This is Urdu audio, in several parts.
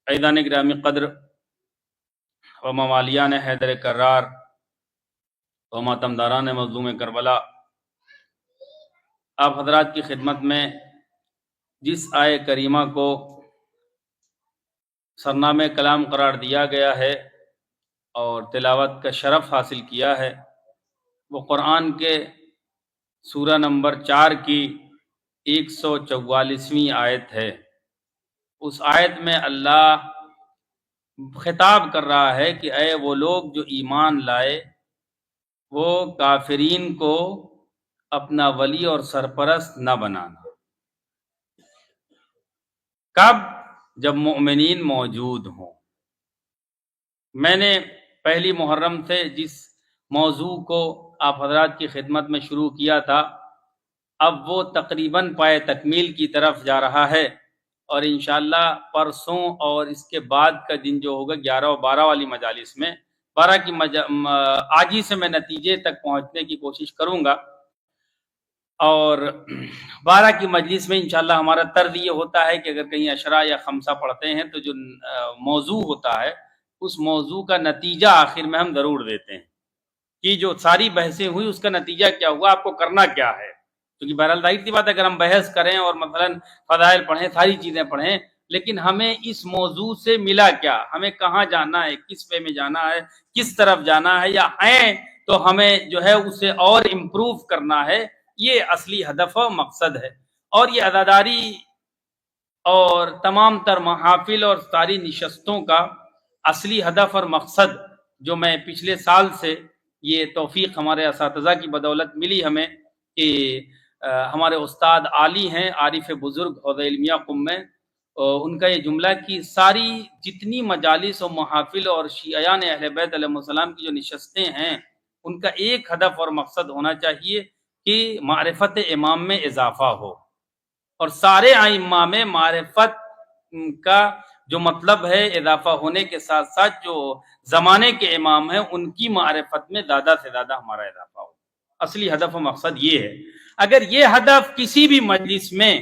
عیدان گرامی قدر و موالیان حیدر کرار و ماتمداران مظلوم کربلا، آپ حضرات کی خدمت میں جس آیے کریمہ کو سرنامہ کلام قرار دیا گیا ہے اور تلاوت کا شرف حاصل کیا ہے، وہ قرآن کے سورہ نمبر 4 کی 144ویں آیت ہے۔ اس آیت میں اللہ خطاب کر رہا ہے کہ اے وہ لوگ جو ایمان لائے، وہ کافرین کو اپنا ولی اور سرپرست نہ بنانا۔ کب؟ جب مؤمنین موجود ہوں۔ میں نے پہلی محرم سے جس موضوع کو آپ حضرات کی خدمت میں شروع کیا تھا، اب وہ تقریباً پائے تکمیل کی طرف جا رہا ہے، اور انشاءاللہ پرسوں اور اس کے بعد کا دن جو ہوگا 11 اور 12 والی مجالس میں 12 کی آج ہی سے میں نتیجے تک پہنچنے کی کوشش کروں گا، اور 12 کی مجلس میں انشاءاللہ ہمارا طرز یہ ہوتا ہے کہ اگر کہیں عشرہ یا خمسہ پڑھتے ہیں تو جو موضوع ہوتا ہے اس موضوع کا نتیجہ آخر میں ہم ضرور دیتے ہیں کہ جو ساری بحثیں ہوئی اس کا نتیجہ کیا ہوا، آپ کو کرنا کیا ہے۔ کیونکہ بہرحال ظاہر سی بات ہے اگر ہم بحث کریں اور مثلا فضائل پڑھیں، ساری چیزیں پڑھیں، لیکن ہمیں اس موضوع سے ملا کیا، ہمیں کہاں جانا ہے، کس پہ میں جانا ہے، کس طرف جانا ہے، یا ہیں تو ہمیں جو ہے اسے اور امپروو کرنا ہے، یہ اصلی ہدف و مقصد ہے۔ اور یہ عزاداری اور تمام تر محافل اور ساری نشستوں کا اصلی ہدف اور مقصد جو میں پچھلے سال سے یہ توفیق ہمارے اساتذہ کی بدولت ملی ہمیں کہ ہمارے استاد عالی ہیں، عارف بزرگ حوضہ علمیہ قم میں، ان کا یہ جملہ کہ ساری جتنی مجالس و محافل اور شیعیان اہل بیت علیہ السلام کی جو نشستیں ہیں ان کا ایک ہدف اور مقصد ہونا چاہیے کہ معرفت امام میں اضافہ ہو، اور سارے ائمہ میں معرفت کا جو مطلب ہے اضافہ ہونے کے ساتھ ساتھ جو زمانے کے امام ہیں ان کی معرفت میں زیادہ سے زیادہ ہمارا اضافہ ہو۔ اصلی ہدف و مقصد یہ ہے۔ اگر یہ ہدف کسی بھی مجلس میں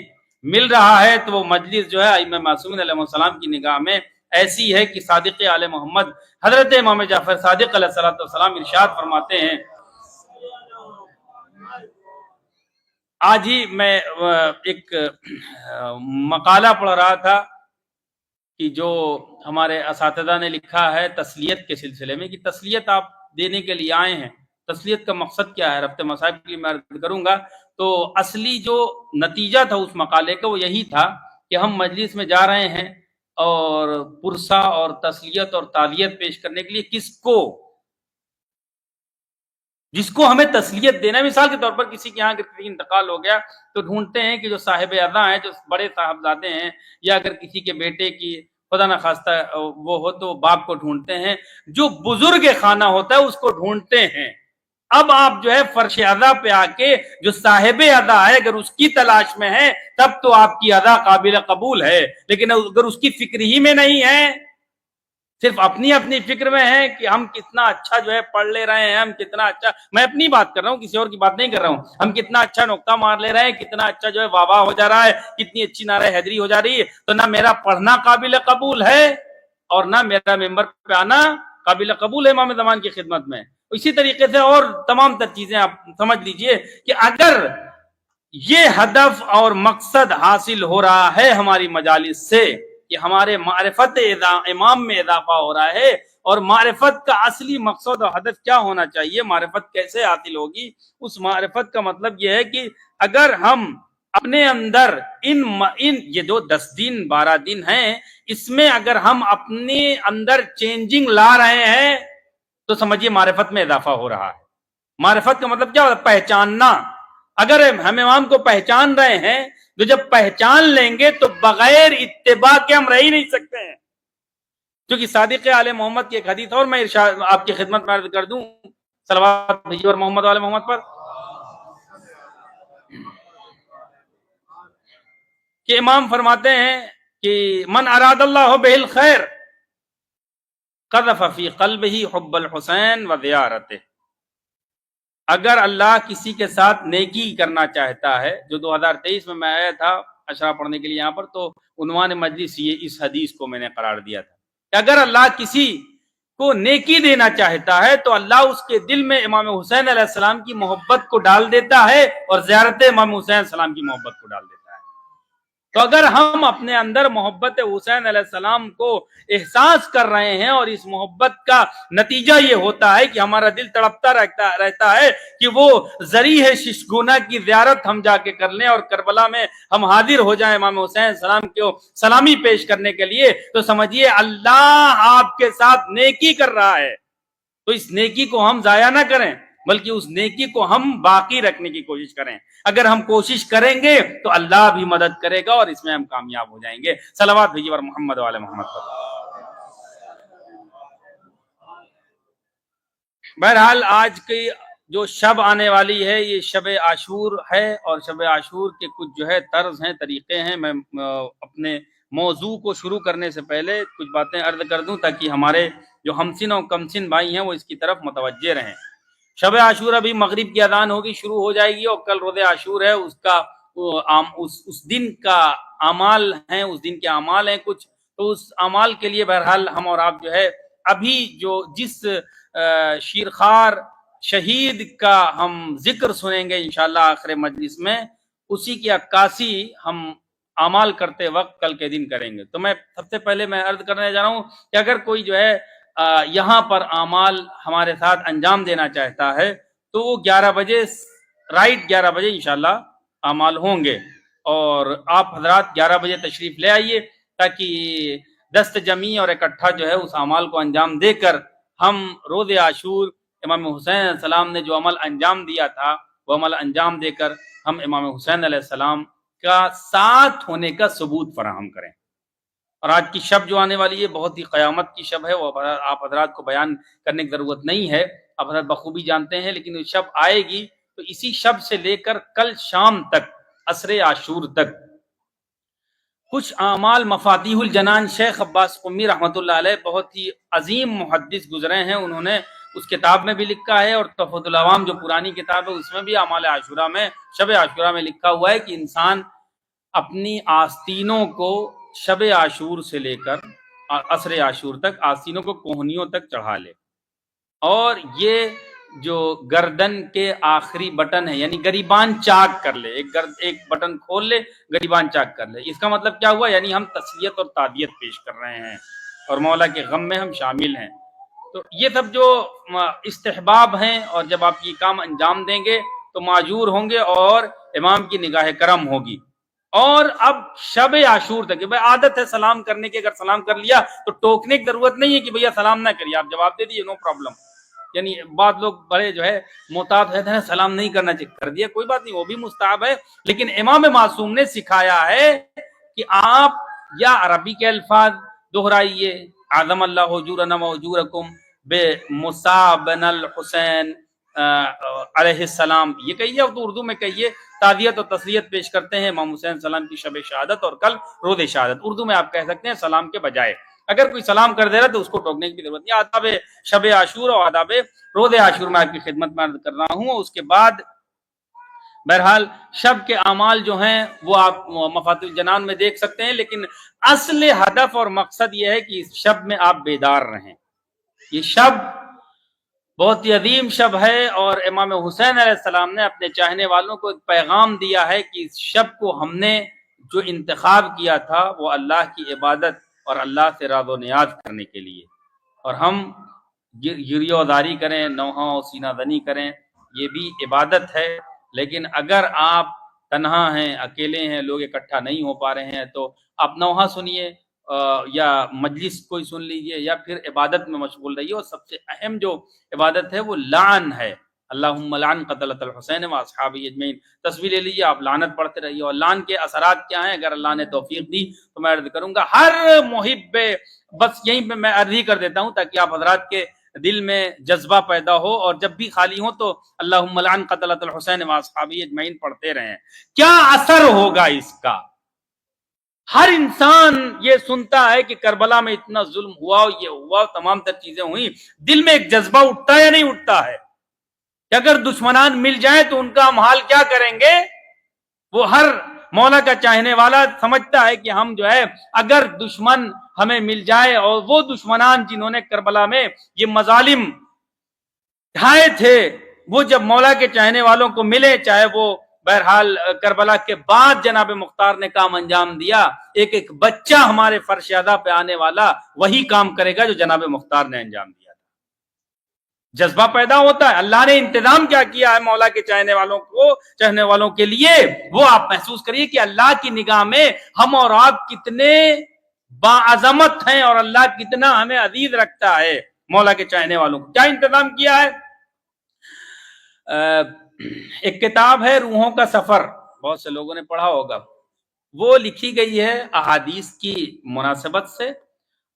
مل رہا ہے تو وہ مجلس جو ہے ائمہ معصومین علیہ السلام کی نگاہ میں ایسی ہے کہ صادق آل محمد حضرت امام جعفر صادق علیہ السلام ارشاد فرماتے ہیں۔ آج ہی میں ایک مقالہ پڑھ رہا تھا کہ جو ہمارے اساتذہ نے لکھا ہے تسلیت کے سلسلے میں، کہ تسلیت آپ دینے کے لیے آئے ہیں، تسلیت کا مقصد کیا ہے، ربط مصائب کے لیے میں عرض کروں گا۔ تو اصلی جو نتیجہ تھا اس مقالے کا وہ یہی تھا کہ ہم مجلس میں جا رہے ہیں اور پرسہ اور تسلیت اور تعزیت پیش کرنے کے لیے کس کو، جس کو ہمیں تسلیت دینا ہے۔ مثال کے طور پر کسی کے یہاں اگر کسی انتقال ہو گیا تو ڈھونڈتے ہیں کہ جو صاحب عزا ہیں، جو بڑے صاحبزادے ہیں، یا اگر کسی کے بیٹے کی خدا نخواستہ وہ ہو تو باپ کو ڈھونڈتے ہیں، جو بزرگ خانہ ہوتا ہے اس کو ڈھونڈتے ہیں۔ اب آپ جو ہے فرش عزا پہ آ کے جو صاحب عزا ہے اگر اس کی تلاش میں ہے تب تو آپ کی عزا قابل قبول ہے، لیکن اگر اس کی فکر ہی میں نہیں ہے، صرف اپنی فکر میں ہے کہ ہم کتنا اچھا جو ہے پڑھ لے رہے ہیں، ہم کتنا اچھا، میں اپنی بات کر رہا ہوں، کسی اور کی بات نہیں کر رہا ہوں، ہم کتنا اچھا نقطہ مار لے رہے ہیں، کتنا اچھا جو ہے واہ ہو جا رہا ہے، کتنی اچھی نعرہ حیدری ہو جا رہی ہے، تو نہ میرا پڑھنا قابل قبول ہے اور نہ میرا ممبر پہ آنا قابل قبول ہے امام زمان کی خدمت میں۔ اسی طریقے سے اور تمام تر چیزیں آپ سمجھ لیجئے کہ اگر یہ ہدف اور مقصد حاصل ہو رہا ہے ہماری مجالس سے کہ ہمارے معرفت امام میں اضافہ ہو رہا ہے، اور معرفت کا اصلی مقصد اور ہدف کیا ہونا چاہیے، معرفت کیسے حاصل ہوگی، اس معرفت کا مطلب یہ ہے کہ اگر ہم اپنے اندر ان یہ جو 10 دن 12 دن ہیں اس میں اگر ہم اپنے اندر چینجنگ لا رہے ہیں تو سمجھیے معرفت میں اضافہ ہو رہا ہے۔ معرفت کا مطلب کیا ہوتا ہے؟ پہچاننا۔ اگر ہم امام کو پہچان رہے ہیں تو جب پہچان لیں گے تو بغیر اتباع کے ہم رہ ہی نہیں سکتے ہیں، کیونکہ صادق آل محمد کی ایک حدیث اور میں ارشاد آپ کی خدمت میں عرض کر دوں، صلوات بھیجیے اور محمد وآل محمد پر، کہ امام فرماتے ہیں کہ من اراد اللہ بہ الخیر قذف فی قلبہ حب الحسین و زیارتہ۔ اگر اللہ کسی کے ساتھ نیکی کرنا چاہتا ہے، جو 2023 میں آیا تھا اشرا پڑھنے کے لیے یہاں پر، تو عنوان مجلس یہ اس حدیث کو میں نے قرار دیا تھا کہ اگر اللہ کسی کو نیکی دینا چاہتا ہے تو اللہ اس کے دل میں امام حسین علیہ السلام کی محبت کو ڈال دیتا ہے اور زیارت امام حسین علیہ السلام کی محبت کو ڈال دیتا ہے۔ تو اگر ہم اپنے اندر محبت حسین علیہ السلام کو احساس کر رہے ہیں اور اس محبت کا نتیجہ یہ ہوتا ہے کہ ہمارا دل تڑپتا رہتا ہے کہ وہ ذریح ششگونہ کی زیارت ہم جا کے کر لیں اور کربلا میں ہم حاضر ہو جائیں امام حسین السلام کو سلامی پیش کرنے کے لیے، تو سمجھیے اللہ آپ کے ساتھ نیکی کر رہا ہے۔ تو اس نیکی کو ہم ضائع نہ کریں بلکہ اس نیکی کو ہم باقی رکھنے کی کوشش کریں۔ اگر ہم کوشش کریں گے تو اللہ بھی مدد کرے گا اور اس میں ہم کامیاب ہو جائیں گے۔ صلوات بھیجیے اور محمد والے محمد پر۔ بہرحال آج کی جو شب آنے والی ہے یہ شب عاشور ہے، اور شب عاشور کے کچھ جو ہے طرز ہیں، طریقے ہیں۔ میں اپنے موضوع کو شروع کرنے سے پہلے کچھ باتیں عرض کر دوں تاکہ ہمارے جو ہمسن اور کمسن بھائی ہیں وہ اس کی طرف متوجہ رہیں۔ شب عاشور ابھی مغرب کی اذان ہوگی، شروع ہو جائے گی، اور کل روز عاشور ہے، اس کا اس دن کا اعمال ہیں، اس دن کے اعمال ہیں کچھ، تو اس اعمال کے لیے بہرحال ہم اور آپ جو ہے ابھی جو جس شیرخوار شہید کا ہم ذکر سنیں گے انشاءاللہ آخر مجلس میں، اسی کی عکاسی ہم اعمال کرتے وقت کل کے دن کریں گے۔ تو میں سب سے پہلے میں عرض کرنے جا رہا ہوں کہ اگر کوئی جو ہے یہاں پر اعمال ہمارے ساتھ انجام دینا چاہتا ہے تو وہ 11 بجے رائٹ 11 بجے انشاءاللہ اعمال ہوں گے، اور آپ حضرات 11 بجے تشریف لے آئیے تاکہ دست جمعی اور اکٹھا جو ہے اس اعمال کو انجام دے کر ہم روز عاشور امام حسین علیہ السلام نے جو عمل انجام دیا تھا وہ عمل انجام دے کر ہم امام حسین علیہ السلام کا ساتھ ہونے کا ثبوت فراہم کریں۔ اور آج کی شب جو آنے والی ہے بہت ہی قیامت کی شب ہے، وہ آپ حضرات کو بیان کرنے کی ضرورت نہیں ہے، آپ حضرات بخوبی جانتے ہیں، لیکن وہ شب آئے گی تو اسی شب سے لے کر کل شام تک عصر عاشور تک کچھ اعمال مفاتیح الجنان شیخ عباس قمی رحمۃ اللہ علیہ بہت ہی عظیم محدث گزرے ہیں، انہوں نے اس کتاب میں بھی لکھا ہے، اور تحفۃ العوام جو پرانی کتاب ہے اس میں بھی اعمال عاشورہ میں شب عاشورہ میں لکھا ہوا ہے کہ انسان اپنی آستینوں کو شب عاشور سے لے کر عصر عاشور تک آستینوں کو کوہنیوں تک چڑھا لے، اور یہ جو گردن کے آخری بٹن ہے یعنی گریبان چاک کر لے، ایک بٹن کھول لے گریبان چاک کر لے۔ اس کا مطلب کیا ہوا؟ یعنی ہم تسلیت اور تعزیت پیش کر رہے ہیں اور مولا کے غم میں ہم شامل ہیں۔ تو یہ سب جو استحباب ہیں، اور جب آپ یہ کام انجام دیں گے تو معجور ہوں گے اور امام کی نگاہ کرم ہوگی۔ اور اب شب عاشور تک بھائی عادت ہے سلام کرنے کی، اگر سلام کر لیا تو ٹوکنے کی ضرورت نہیں ہے کہ بھیا سلام نہ کریے، آپ جواب دے دیجیے، نو پرابلم۔ یعنی بعض لوگ بڑے جو ہے محتاط رہتے ہیں، سلام نہیں کرنا چاہیے، کر دیا کوئی بات نہیں، وہ بھی مستحب ہے، لیکن امام معصوم نے سکھایا ہے کہ آپ یا عربی کے الفاظ دہرائیے، اعظم اللہ اجورنا و اجورکم بے مصابن الحسین علیہ السلام، یہ کہیے، اور تو اردو میں کہیے، تعزیت اور تسلیت پیش کرتے ہیں امام حسین السلام کی شب شہادت اور کل روز شہادت۔ اردو میں آپ کہہ سکتے ہیں سلام کے بجائے، اگر کوئی سلام کر دے رہا تو اس کو ٹوکنے کی ضرورت نہیں۔ آداب شب عاشور اور آداب روز عاشور میں آپ کی خدمت میں عرض کر رہا ہوں۔ اس کے بعد بہرحال شب کے اعمال جو ہیں وہ آپ مفاتیح الجنان میں دیکھ سکتے ہیں، لیکن اصل ہدف اور مقصد یہ ہے کہ اس شب میں آپ بیدار رہیں۔ یہ شب بہت ہی عظیم شب ہے، اور امام حسین علیہ السلام نے اپنے چاہنے والوں کو ایک پیغام دیا ہے کہ اس شب کو ہم نے جو انتخاب کیا تھا وہ اللہ کی عبادت اور اللہ سے راز و نیاز کرنے کے لیے، اور ہم گریہ وزاری کریں، نوحہ و سینہ زنی کریں، یہ بھی عبادت ہے۔ لیکن اگر آپ تنہا ہیں، اکیلے ہیں، لوگ اکٹھا نہیں ہو پا رہے ہیں تو آپ نوحہ سنیے یا مجلس کوئی سن لیجئے، یا پھر عبادت میں مشغول رہیے۔ اور سب سے اہم جو عبادت ہے وہ لعن ہے، اللہم لعن قتلۃ الحسین و اصحابہ اجمعین، تصویر لے لیجیے، آپ لعنت پڑھتے رہیے۔ اور لعن کے اثرات کیا ہیں؟ اگر اللہ نے توفیق دی تو میں عرض کروں گا ہر محب، بس یہیں پہ میں عرض ہی کر دیتا ہوں تاکہ آپ حضرات کے دل میں جذبہ پیدا ہو، اور جب بھی خالی ہو تو اللہم لعن قتلۃ الحسین و اصحابہ اجمعین پڑھتے رہیں۔ کیا اثر ہوگا اس کا؟ ہر انسان یہ سنتا ہے کہ کربلا میں اتنا ظلم ہوا، یہ ہوا، تمام تر چیزیں ہوئی، دل میں ایک جذبہ اٹھتا ہے یا نہیں اٹھتا ہے کہ اگر دشمنان مل جائیں تو ان کا ہم حال کیا کریں گے؟ وہ ہر مولا کا چاہنے والا سمجھتا ہے کہ ہم جو ہے اگر دشمن ہمیں مل جائے، اور وہ دشمنان جنہوں نے کربلا میں یہ مظالم ڈھائے تھے، وہ جب مولا کے چاہنے والوں کو ملے، چاہے وہ بہرحال کربلا کے بعد جناب مختار نے کام انجام دیا، ایک ایک بچہ ہمارے فرش ادا پہ آنے والا وہی کام کرے گا جو جناب مختار نے انجام دیا تھا۔ جذبہ پیدا ہوتا ہے، اللہ نے انتظام کیا کیا ہے مولا کے چاہنے والوں کے لیے، وہ آپ محسوس کریے کہ اللہ کی نگاہ میں ہم اور آپ کتنے باعظمت ہیں، اور اللہ کتنا ہمیں عزیز رکھتا ہے مولا کے چاہنے والوں کو۔ کیا انتظام کیا ہے؟ ایک کتاب ہے روحوں کا سفر، بہت سے لوگوں نے پڑھا ہوگا، وہ لکھی گئی ہے احادیث کی مناسبت سے،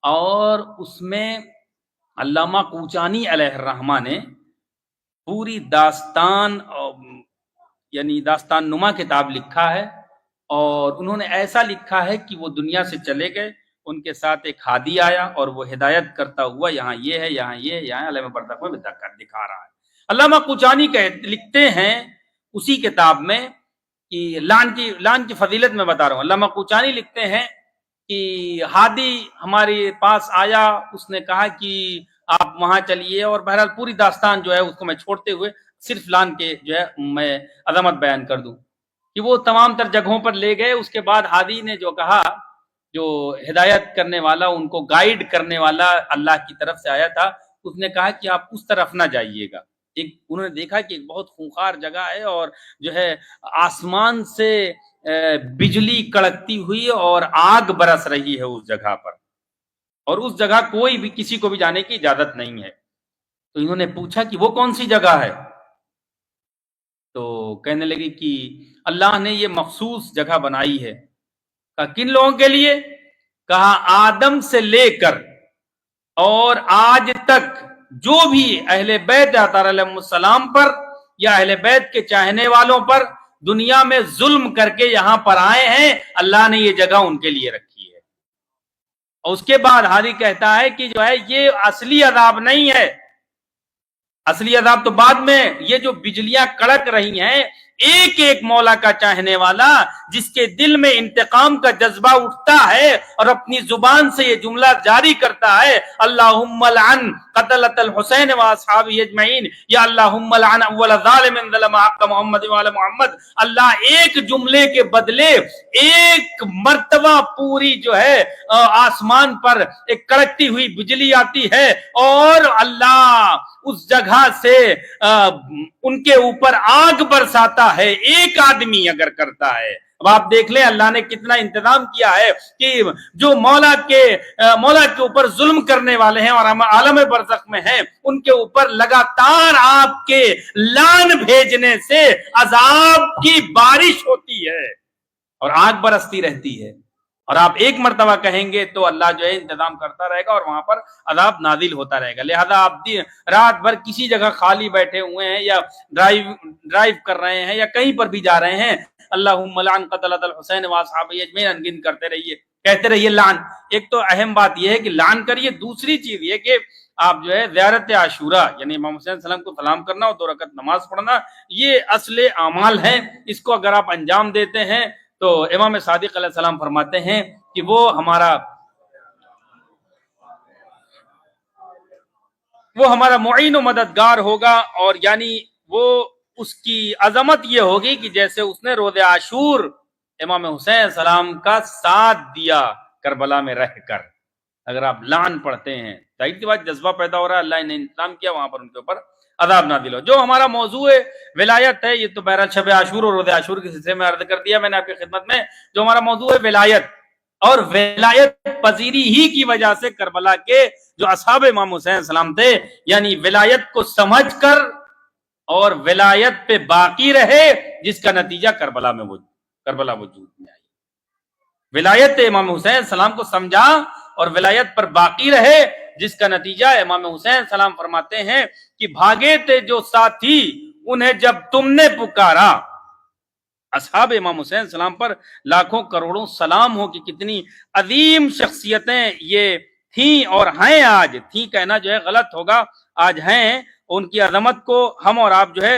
اور اس میں علامہ کوچانی علیہ الرحمہ نے پوری داستان یعنی داستان نما کتاب لکھا ہے، اور انہوں نے ایسا لکھا ہے کہ وہ دنیا سے چلے گئے، ان کے ساتھ ایک ہادی آیا اور وہ ہدایت کرتا ہوا یہاں یہ ہے، یہاں یہ ہے، یہاں علامہ بردخ میں دکھا رہا ہے۔ علامہ کوچانی لکھتے ہیں اسی کتاب میں کہ لان کی فضیلت میں بتا رہا ہوں، علامہ کوچانی لکھتے ہیں کہ ہادی ہمارے پاس آیا، اس نے کہا کہ آپ وہاں چلیے، اور بہرحال پوری داستان جو ہے اس کو میں چھوڑتے ہوئے صرف لان کے جو ہے میں عظمت بیان کر دوں کہ وہ تمام تر جگہوں پر لے گئے۔ اس کے بعد ہادی نے جو کہا، جو ہدایت کرنے والا، ان کو گائیڈ کرنے والا اللہ کی طرف سے آیا تھا، اس نے کہا کہ آپ اس طرف نہ جائیے گا۔ انہوں نے دیکھا کہ ایک بہت خونخوار جگہ ہے، اور جو ہے آسمان سے بجلی کڑکتی ہوئی اور آگ برس رہی ہے اس جگہ پر، اور اس جگہ کوئی بھی کسی کو بھی جانے کی اجازت نہیں ہے۔ تو انہوں نے پوچھا کہ وہ کون سی جگہ ہے؟ تو کہنے لگے کہ اللہ نے یہ مخصوص جگہ بنائی ہے۔ کہا کن لوگوں کے لیے؟ کہا آدم سے لے کر اور آج تک جو بھی اہل بیت اطہار علیہ السلام پر یا اہل بیت کے چاہنے والوں پر دنیا میں ظلم کر کے یہاں پر آئے ہیں، اللہ نے یہ جگہ ان کے لیے رکھی ہے۔ اور اس کے بعد ہادی کہتا ہے کہ جو ہے یہ اصلی عذاب نہیں ہے، اصلی عذاب تو بعد میں، یہ جو بجلیاں کڑک رہی ہیں، ایک ایک مولا کا چاہنے والا جس کے دل میں انتقام کا جذبہ اٹھتا ہے اور اپنی زبان سے یہ جملہ جاری کرتا ہے، اللہم لعن قتلۃ الحسین واصحابہ اجمعین، یا اللہم لعن اول ظالم ظلم حق محمد وعلی محمد، اللہ ایک جملے کے بدلے ایک مرتبہ پوری جو ہے آسمان پر ایک کڑکتی ہوئی بجلی آتی ہے، اور اللہ اس جگہ سے ان کے اوپر آگ برساتا ہے، ایک آدمی اگر کرتا ہے۔ اب آپ دیکھ لیں اللہ نے کتنا انتظام کیا ہے کہ جو مولا کے اوپر ظلم کرنے والے ہیں اور ہم عالم برزخ میں ہیں، ان کے اوپر لگاتار آپ کے لعن بھیجنے سے عذاب کی بارش ہوتی ہے اور آگ برستی رہتی ہے، اور آپ ایک مرتبہ کہیں گے تو اللہ جو ہے انتظام کرتا رہے گا اور وہاں پر عذاب نازل ہوتا رہے گا۔ لہذا آپ رات بھر کسی جگہ خالی بیٹھے ہوئے ہیں یا ڈرائیو کر رہے ہیں یا کہیں پر بھی جا رہے ہیں، اللہم لعن قتلۃ الحسین واصحابہ اجمعین انگن کرتے رہیے، کہتے رہیے لعن۔ ایک تو اہم بات یہ ہے کہ لعن کریے، دوسری چیز یہ کہ آپ جو ہے زیارت عاشورہ یعنی امام حسین علیہ السلام کو سلام کرنا اور 2 رکعت نماز پڑھنا، یہ اصل اعمال ہیں۔ اس کو اگر آپ انجام دیتے ہیں تو امام صادق علیہ السلام فرماتے ہیں کہ وہ ہمارا معین و مددگار ہوگا، اور یعنی وہ اس کی عظمت یہ ہوگی کہ جیسے اس نے روز عاشور امام حسین علیہ السلام کا ساتھ دیا کربلا میں رہ کر۔ اگر آپ لعن پڑھتے ہیں، ظاہر سی بات جذبہ پیدا ہو رہا ہے، اللہ نے انتظام کیا وہاں پر ان کے اوپر عذاب نازل ہو۔ جو ہمارا موضوع ولایت ہے، یہ تو بہرحال شب عاشور اور روز عاشور کے سلسلے میں عرض کر دیا میں نے آپ کی خدمت میں۔ جو ہمارا موضوع ہے ولایت، اور ولایت پذیری ہی کی وجہ سے کربلا کے جو اصحاب امام حسین علیہ السلام تھے، یعنی ولایت کو سمجھ کر اور ولایت پہ باقی رہے، جس کا نتیجہ کربلا وجود میں آئی۔ ولایت امام حسین علیہ السلام کو سمجھا اور ولایت پر باقی رہے، جس کا نتیجہ امام حسین علیہ السلام فرماتے ہیں کہ بھاگے تھے جو ساتھی انہیں جب تم نے پکارا۔ اصحاب امام حسین علیہ السلام پر لاکھوں کروڑوں سلام ہو کہ کتنی عظیم شخصیتیں یہ تھیں اور ہیں، آج تھیں کہنا جو ہے غلط ہوگا، آج ہیں۔ ان کی عظمت کو ہم اور آپ جو ہے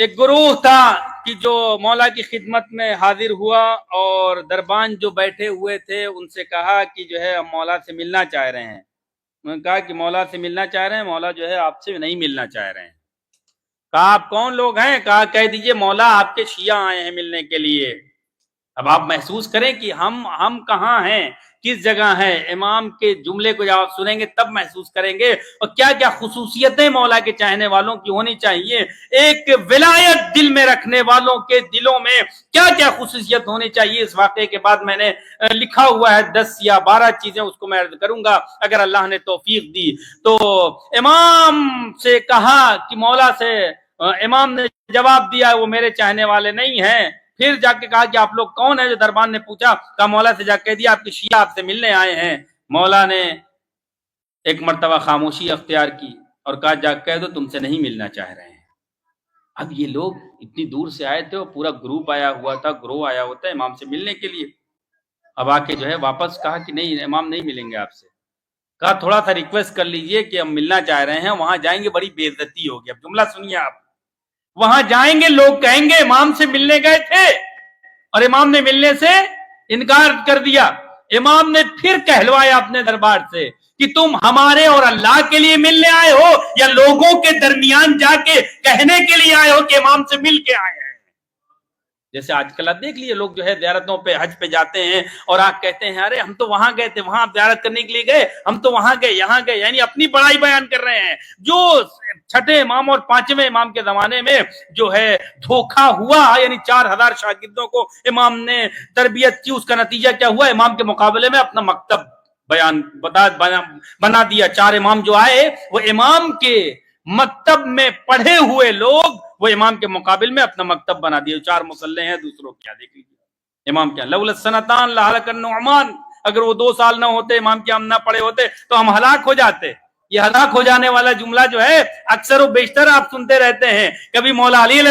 ایک گروہ تھا کہ جو مولا کی خدمت میں حاضر ہوا اور دربان جو بیٹھے ہوئے تھے ان سے کہا کہ جو ہے ہم مولا سے ملنا چاہ رہے ہیں. انہوں نے کہا کہ مولا سے ملنا چاہ رہے ہیں, مولا جو ہے آپ سے نہیں ملنا چاہ رہے ہیں. کہا آپ کون لوگ ہیں؟ کہا کہہ دیجئے مولا آپ کے شیعہ آئے ہیں ملنے کے لیے. اب آپ محسوس کریں کہ ہم کہاں ہیں, کس جگہ ہیں. امام کے جملے کو جب آپ سنیں گے تب محسوس کریں گے اور کیا کیا خصوصیتیں مولا کے چاہنے والوں کی ہونی چاہیے. ایک ولایت دل میں رکھنے والوں کے دلوں میں کیا کیا خصوصیت ہونی چاہیے. اس واقعے کے بعد میں نے لکھا ہوا ہے 10 یا 12 چیزیں, اس کو میں عرض کروں گا اگر اللہ نے توفیق دی. تو امام سے کہا کہ مولا سے, امام نے جواب دیا وہ میرے چاہنے والے نہیں ہیں. پھر جا کے کہا کہ آپ لوگ کون ہیں؟ جو دربان نے پوچھا, کہا مولا سے جا کے کہہ دیا آپ کے شیعہ آپ سے ملنے آئے ہیں. مولا نے ایک مرتبہ خاموشی اختیار کی اور کہا جا کے کہہ دو تم سے نہیں ملنا چاہ رہے ہیں. اب یہ لوگ اتنی دور سے آئے تھے اور پورا گروپ آیا ہوا تھا, گروہ آیا ہوتا ہے امام سے ملنے کے لیے. اب آ کے جو ہے واپس کہا کہ نہیں امام نہیں ملیں گے آپ سے. کہا تھوڑا سا ریکویسٹ کر لیجئے کہ ہم ملنا چاہ رہے ہیں, وہاں جائیں گے بڑی بے عزتی ہوگی. اب جملہ سنیے آپ, وہاں جائیں گے لوگ کہیں گے امام سے ملنے گئے تھے اور امام نے ملنے سے انکار کر دیا. امام نے پھر کہلوایا اپنے دربار سے کہ تم ہمارے اور اللہ کے لیے ملنے آئے ہو یا لوگوں کے درمیان جا کے کہنے کے لیے آئے ہو کہ امام سے مل کے آئے ہیں. جیسے آج کل آپ دیکھ لیے لوگ جو ہے زیارتوں پہ حج پہ جاتے ہیں اور آپ کہتے ہیں ارے ہم تو وہاں گئے تھے, وہاں زیارت کرنے کے لیے گئے, ہم تو وہاں گئے یہاں گئے, یعنی اپنی بڑائی بیان کر رہے ہیں. جو چھٹے امام اور پانچویں امام کے زمانے میں جو ہے دھوکہ ہوا, یعنی 4000 شاگردوں کو امام نے تربیت کی, اس کا نتیجہ کیا ہوا؟ امام کے مقابلے میں اپنا مکتب بنا دیا. 4 امام جو آئے وہ امام کے مکتب میں پڑھے ہوئے لوگ وہ امام کے مقابل میں اپنا مکتب بنا دیا. 4 مصلے ہیں دوسروں کیا, دیکھ لیجیے امام کیا لولا السنتان لہلک النعمان, اگر وہ 2 سال نہ ہوتے امام کے ہم نہ پڑھے ہوتے تو ہم ہلاک ہو جاتے. یہ ہلاک ہو جانے والا جملہ جو ہے اکثر و بیشتر آپ سنتے رہتے ہیں. کبھی مولا علی علیہ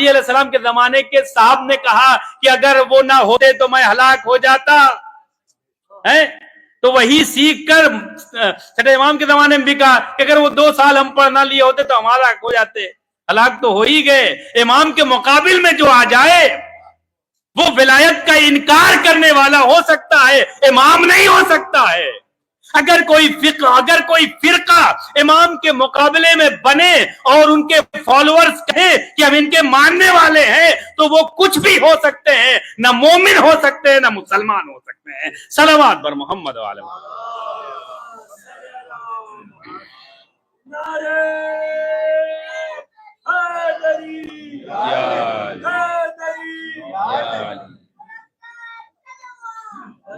السلام کے زمانے کے صاحب نے کہا کہ اگر وہ نہ ہوتے تو میں ہلاک ہو جاتا ہے, تو وہی سیکھ کر چھٹے امام کے زمانے میں بھی کہا کہ اگر وہ 2 سال ہم پڑھ نہ لیے ہوتے تو ہم ہلاک ہو جاتے. ہلاک تو ہو ہی گئے. امام کے مقابل میں جو آ جائے وہ ولایت کا انکار کرنے والا ہو سکتا ہے, امام نہیں ہو سکتا ہے. اگر کوئی فرقہ امام کے مقابلے میں بنے اور ان کے فالوورز کہیں کہ ہم ان کے ماننے والے ہیں تو وہ کچھ بھی ہو سکتے ہیں, نہ مومن ہو سکتے ہیں نہ مسلمان ہو سکتے ہیں. صلوات بر محمد و آل محمد.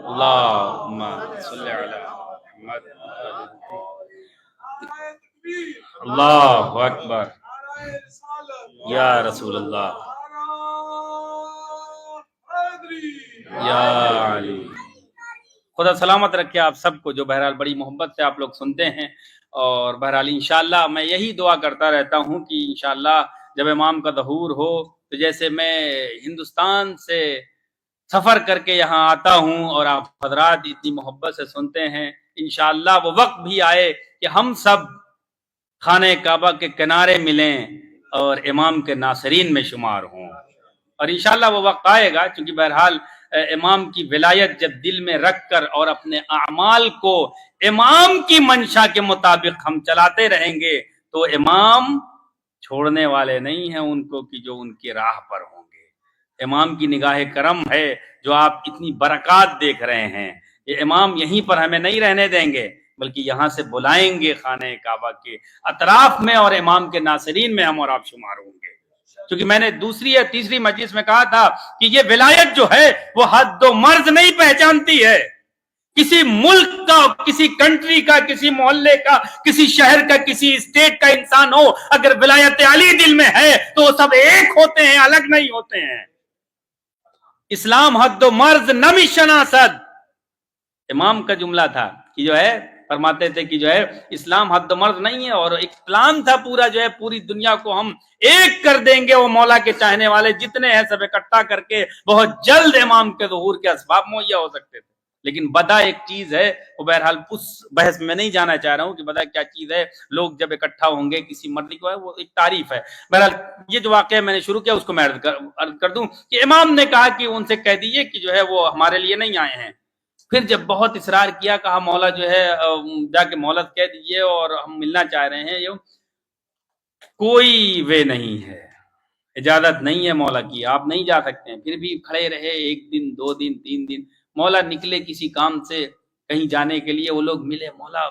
اللہم صلی علی محمد. اللہ اکبر یا رسول اللہ یا علی. خدا سلامت رکھے آپ سب کو, جو بہرحال بڑی محبت سے آپ لوگ سنتے ہیں. اور بہرحال انشاءاللہ میں یہی دعا کرتا رہتا ہوں کہ انشاءاللہ جب امام کا ظہور ہو تو جیسے میں ہندوستان سے سفر کر کے یہاں آتا ہوں اور آپ حضرات اتنی محبت سے سنتے ہیں, انشاءاللہ وہ وقت بھی آئے کہ ہم سب خانہ کعبہ کے کنارے ملیں اور امام کے ناصرین میں شمار ہوں. اور انشاءاللہ وہ وقت آئے گا, چونکہ بہرحال امام کی ولایت جب دل میں رکھ کر اور اپنے اعمال کو امام کی منشا کے مطابق ہم چلاتے رہیں گے تو امام چھوڑنے والے نہیں ہیں ان کو کہ جو ان کی راہ پر ہوں گے. امام کی نگاہ کرم ہے جو آپ اتنی برکات دیکھ رہے ہیں. یہ امام یہیں پر ہمیں نہیں رہنے دیں گے بلکہ یہاں سے بلائیں گے خانہ کعبہ کے اطراف میں, اور امام کے ناصرین میں ہم اور آپ شمار ہوں گے. کیونکہ میں نے دوسری یا تیسری مجلس میں کہا تھا کہ یہ ولایت جو ہے وہ حد و مرز نہیں پہچانتی ہے. کسی ملک کا, کسی کنٹری کا, کسی محلے کا, کسی شہر کا, کسی اسٹیٹ کا انسان ہو, اگر ولایت علی دل میں ہے تو وہ سب ایک ہوتے ہیں, الگ نہیں ہوتے ہیں. اسلام حد و مرز نمی شناسد, امام کا جملہ تھا کہ جو ہے فرماتے تھے کہ جو ہے اسلام حد و مرز نہیں ہے, اور ایک پلان تھا پورا جو ہے پوری دنیا کو ہم ایک کر دیں گے. وہ مولا کے چاہنے والے جتنے ہیں سب اکٹھا کر کے بہت جلد امام کے ظہور کے اسباب مہیا ہو سکتے تھے. لیکن بدا ایک چیز ہے، وہ بہرحال اس بحث میں نہیں جانا چاہ رہا ہوں کہ بدا کیا چیز ہے. لوگ جب اکٹھا ہوں گے کسی مرضی کو ہے، وہ ایک تعریف ہے. بہرحال یہ جو واقعہ میں نے شروع کیا اس کو میں عرض کر دوں کہ امام نے کہا کہ ان سے کہہ دیجیے کہ جو ہے وہ ہمارے لیے نہیں آئے ہیں. پھر جب بہت اصرار کیا، کہا مولا جو ہے جا کے مہلت کہہ دیجیے اور ہم ملنا چاہ رہے ہیں. کوئی وے نہیں ہے، اجازت نہیں ہے مولا کی، آپ نہیں جا سکتے ہیں. پھر بھی کھڑے رہے، 1 دن 2 دن 3 دن. مولا نکلے کسی کام سے کہیں جانے کے لیے، وہ لوگ ملے. مولا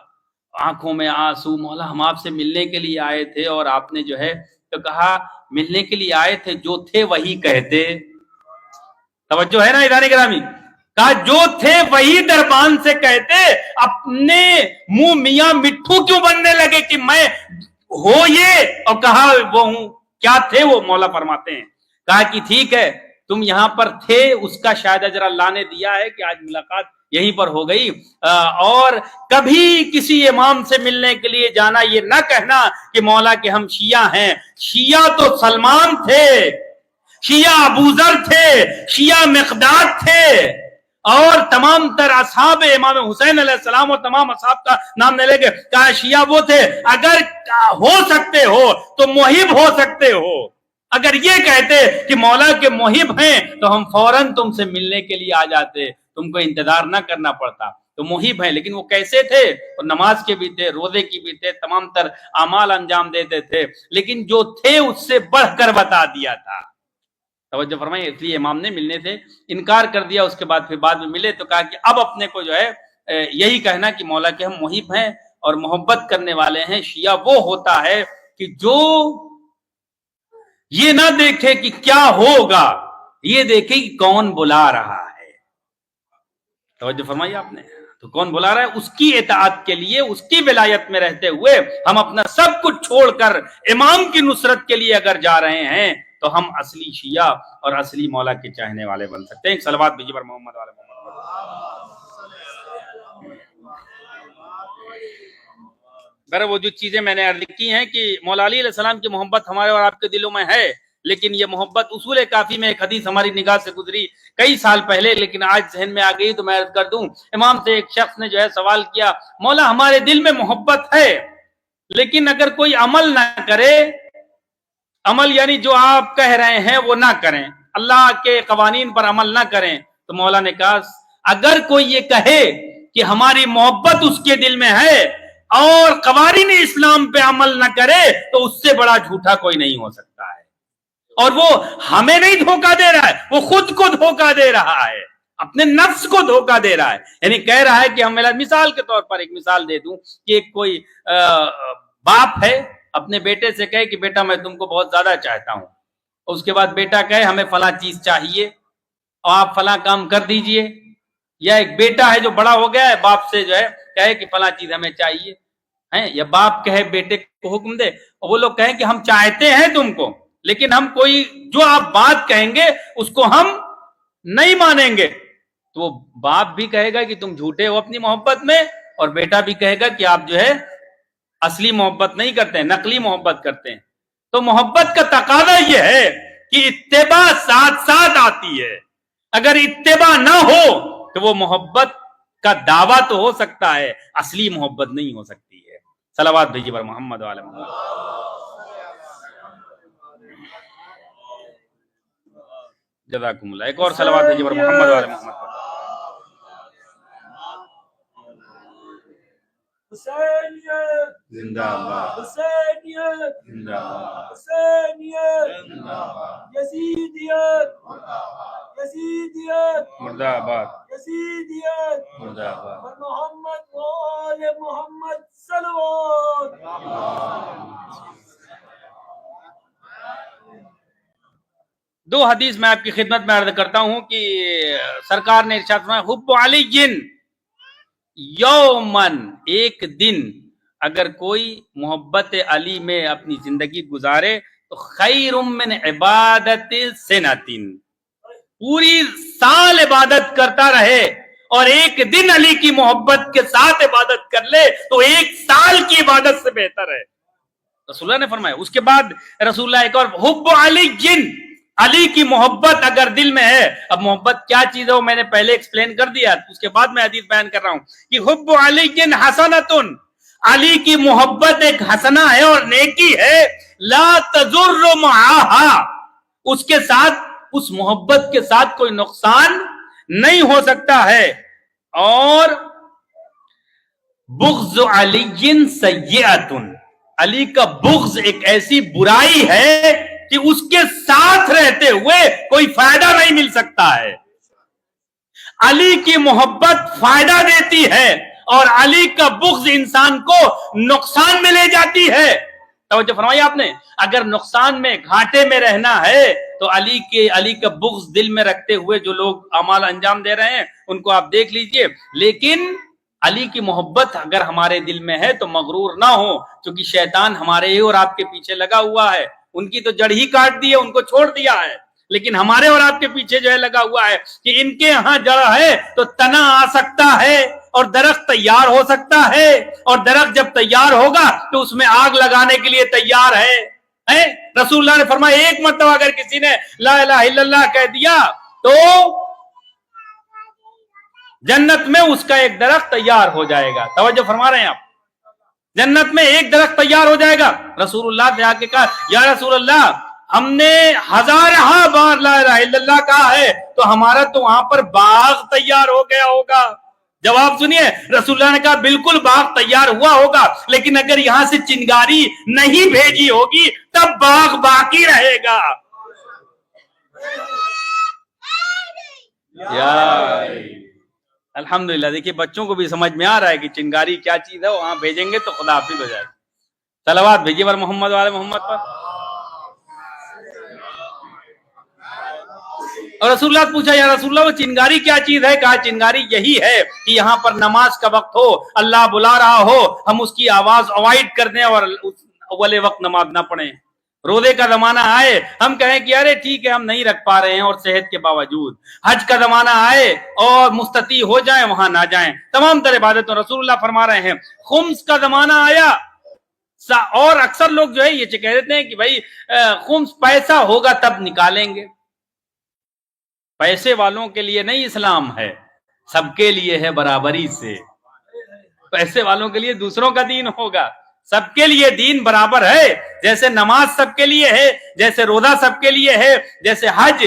آنکھوں میں آنسو، مولا ہم آپ سے ملنے کے لیے آئے تھے اور آپ نے جو ہے تو کہا ملنے کے لیے آئے تھے، جو تھے وہی کہتے. توجہ ہے نا ادارے گرامی؟ کہا جو تھے وہی دربان سے کہتے، اپنے منہ میاں مٹھو کیوں بننے لگے کہ میں ہو یہ، اور کہا وہ ہوں. کیا تھے وہ؟ مولا فرماتے ہیں کہا کہ ٹھیک ہے تم یہاں پر تھے، اس کا شاید اجر اللہ نے دیا ہے کہ آج ملاقات یہیں پر ہو گئی. اور کبھی کسی امام سے ملنے کے لیے جانا، یہ نہ کہنا کہ مولا کہ ہم شیعہ ہیں. شیعہ تو سلمان تھے، شیعہ ابوذر تھے، شیعہ مقداد تھے، اور تمام تر اصحاب امام حسین علیہ السلام اور تمام اصحاب کا نام لے کے کہا شیعہ وہ تھے. اگر ہو سکتے ہو تو محب ہو سکتے ہو. اگر یہ کہتے کہ مولا کے محب ہیں تو ہم فوراً تم سے ملنے کے لیے آ جاتے، تم کو انتظار نہ کرنا پڑتا. تو محب ہیں، لیکن وہ کیسے تھے؟ وہ نماز کے بھی تھے، روزے کی بھی تھے، تمام تر اعمال انجام دیتے تھے، لیکن جو تھے اس سے بڑھ کر بتا دیا تھا. توجہ فرمائیں. اس لیے امام نے ملنے سے انکار کر دیا. اس کے بعد پھر بعد میں ملے تو کہا کہ اب اپنے کو جو ہے یہی کہنا کہ مولا کے ہم محب ہیں اور محبت کرنے والے ہیں. شیعہ وہ ہوتا ہے کہ جو یہ نہ دیکھے کہ کیا ہوگا، یہ دیکھے کہ کون بلا رہا ہے. توجہ فرمائی آپ نے؟ تو کون بلا رہا ہے، اس کی اطاعت کے لیے، اس کی ولایت میں رہتے ہوئے ہم اپنا سب کچھ چھوڑ کر امام کی نصرت کے لیے اگر جا رہے ہیں تو ہم اصلی شیعہ اور اصلی مولا کے چاہنے والے بن سکتے ہیں. صلوات بھیجیے پر محمد والے محمد. ذرا وہ جو چیزیں میں نے عرض کی ہیں کہ مولا علی علیہ السلام کی محبت ہمارے اور آپ کے دلوں میں ہے، لیکن یہ محبت اصول کافی میں ایک حدیث ہماری نگاہ سے گزری کئی سال پہلے، لیکن آج ذہن میں آ گئی تو میں عرض کر دوں. امام سے ایک شخص نے جو ہے سوال کیا، مولا ہمارے دل میں محبت ہے لیکن اگر کوئی عمل نہ کرے، عمل یعنی جو آپ کہہ رہے ہیں وہ نہ کریں، اللہ کے قوانین پر عمل نہ کریں، تو مولا نے کہا اگر کوئی یہ کہے کہ ہماری محبت اس کے دل میں ہے اور قوانین اسلام پہ عمل نہ کرے تو اس سے بڑا جھوٹا کوئی نہیں ہو سکتا ہے. اور وہ ہمیں نہیں دھوکہ دے رہا ہے، وہ خود کو دھوکہ دے رہا ہے، اپنے نفس کو دھوکہ دے رہا ہے. یعنی کہہ رہا ہے کہ ہم، مثال کے طور پر ایک مثال دے دوں کہ کوئی باپ ہے اپنے بیٹے سے کہے کہ بیٹا میں تم کو بہت زیادہ چاہتا ہوں، اور اس کے بعد بیٹا کہے ہمیں فلاں چیز چاہیے اور آپ فلاں کام کر دیجئے. یا ایک بیٹا ہے جو بڑا ہو گیا ہے، باپ سے جو ہے کہے کہ فلاں چیز ہمیں چاہیے، یا باپ کہے بیٹے کو حکم دے اور وہ لوگ کہیں کہ ہم چاہتے ہیں تم کو، لیکن ہم کوئی جو آپ بات کہیں گے اس کو ہم نہیں مانیں گے. تو وہ باپ بھی کہے گا کہ تم جھوٹے ہو اپنی محبت میں، اور بیٹا بھی کہے گا کہ آپ جو ہے اصلی محبت نہیں کرتے ہیں، نقلی محبت کرتے ہیں. تو محبت کا تقاضا یہ ہے کہ اتباع ساتھ ساتھ آتی ہے. اگر اتباع نہ ہو تو وہ محبت کا دعویٰ تو ہو سکتا ہے، اصلی محبت نہیں ہو سکتی ہے. صلوات بھیجیے پر محمد وعلی محمد. جزاکم اللہ. ایک اور صلوات بھیجیے پر محمد وعلی محمد. حسینیت زندہ باد، حسینیت زندہ باد، حسینیت زندہ باد، یزیدیت یزیدیت مردہ آباد، یزیدیت مردہ آباد. محمد وآل محمد صلوات. دو حدیث میں آپ کی خدمت میں عرض کرتا ہوں کہ سرکار نے ارشاد فرمایا حب علی یومن، ایک دن اگر کوئی محبت علی میں اپنی زندگی گزارے تو خیر من عبادت سنتین، پوری سال عبادت کرتا رہے اور ایک دن علی کی محبت کے ساتھ عبادت کر لے تو ایک سال کی عبادت سے بہتر ہے. رسول اللہ نے فرمایا. اس کے بعد رسول اللہ ایک اور حب علی علی کی محبت اگر دل میں ہے، اب محبت کیا چیز ہے وہ میں نے پہلے ایکسپلین کر دیا، اس کے بعد میں حدیث بیان کر رہا ہوں کہ حب علی حسنۃ، علی کی محبت ایک حسنہ ہے اور نیکی ہے، لا تضر معها، اس کے ساتھ، اس محبت کے ساتھ کوئی نقصان نہیں ہو سکتا ہے، اور بغض علی سیئۃ، علی کا بغض ایک ایسی برائی ہے کہ اس کے ساتھ رہتے ہوئے کوئی فائدہ نہیں مل سکتا ہے۔ علی کی محبت فائدہ دیتی ہے اور علی کا بغض انسان کو نقصان میں لے جاتی ہے۔ توجہ فرمائی آپ نے، اگر نقصان میں، گھاٹے میں رہنا ہے تو علی کا بغض دل میں رکھتے ہوئے جو لوگ اعمال انجام دے رہے ہیں ان کو آپ دیکھ لیجئے، لیکن علی کی محبت اگر ہمارے دل میں ہے تو مغرور نہ ہو، کیونکہ شیطان ہمارے ہی اور آپ کے پیچھے لگا ہوا ہے، ان کی تو جڑ ہی کاٹ دی ہے، ان کو چھوڑ دیا ہے، لیکن ہمارے اور آپ کے پیچھے جو ہے لگا ہوا ہے کہ ان کے ہاں جڑ ہے تو تنا آ سکتا ہے اور درخت تیار ہو سکتا ہے، اور درخت جب تیار ہوگا تو اس میں آگ لگانے کے لیے تیار ہے۔ رسول اللہ نے فرمایا ایک مرتبہ اگر کسی نے لا الہ الا اللہ کہہ دیا تو جنت میں اس کا ایک درخت تیار ہو جائے گا۔ توجہ فرما رہے ہیں آپ، جنت میں ایک درخت تیار ہو جائے گا۔ رسول اللہ سے آ کے کہا یا رسول اللہ ہم نے ہزارہ بار لا الہ الا اللہ کہا ہے تو ہمارا تو وہاں پر باغ تیار ہو گیا ہوگا۔ جواب سنیے، رسول اللہ نے کہا بالکل باغ تیار ہوا ہوگا، لیکن اگر یہاں سے چنگاری نہیں بھیجی ہوگی تب باغ باقی رہے گا۔ الحمدللہ، دیکھیے بچوں کو بھی سمجھ میں آ رہا ہے کہ چنگاری کیا چیز ہے، وہاں بھیجیں گے تو خدا حافظ ہو جائے گا۔ صلوات بھیجیے پر محمد والے محمد پر۔ اور رسول اللہ پوچھا یا رسول اللہ وہ چنگاری کیا چیز ہے؟ کہا چنگاری یہی ہے کہ یہاں پر نماز کا وقت ہو، اللہ بلا رہا ہو، ہم اس کی آواز اوائڈ کر دیں اور اول وقت نماز نہ پڑھیں۔ روزے کا زمانہ آئے ہم کہیں کہ ارے ٹھیک ہے ہم نہیں رکھ پا رہے ہیں اور صحت کے باوجود، حج کا زمانہ آئے اور مستطیع ہو جائیں وہاں نہ جائیں، تمام طرح عبادتوں۔ رسول اللہ فرما رہے ہیں خمس کا زمانہ آیا، اور اکثر لوگ جو ہے یہ کہہ دیتے ہیں کہ بھائی خمس پیسہ ہوگا تب نکالیں گے۔ پیسے والوں کے لیے نہیں اسلام ہے، سب کے لیے ہے برابری سے۔ پیسے والوں کے لیے دوسروں کا دین ہوگا، سب کے لیے دین برابر ہے، جیسے نماز سب کے لیے ہے، جیسے روزہ سب کے لیے ہے، جیسے حج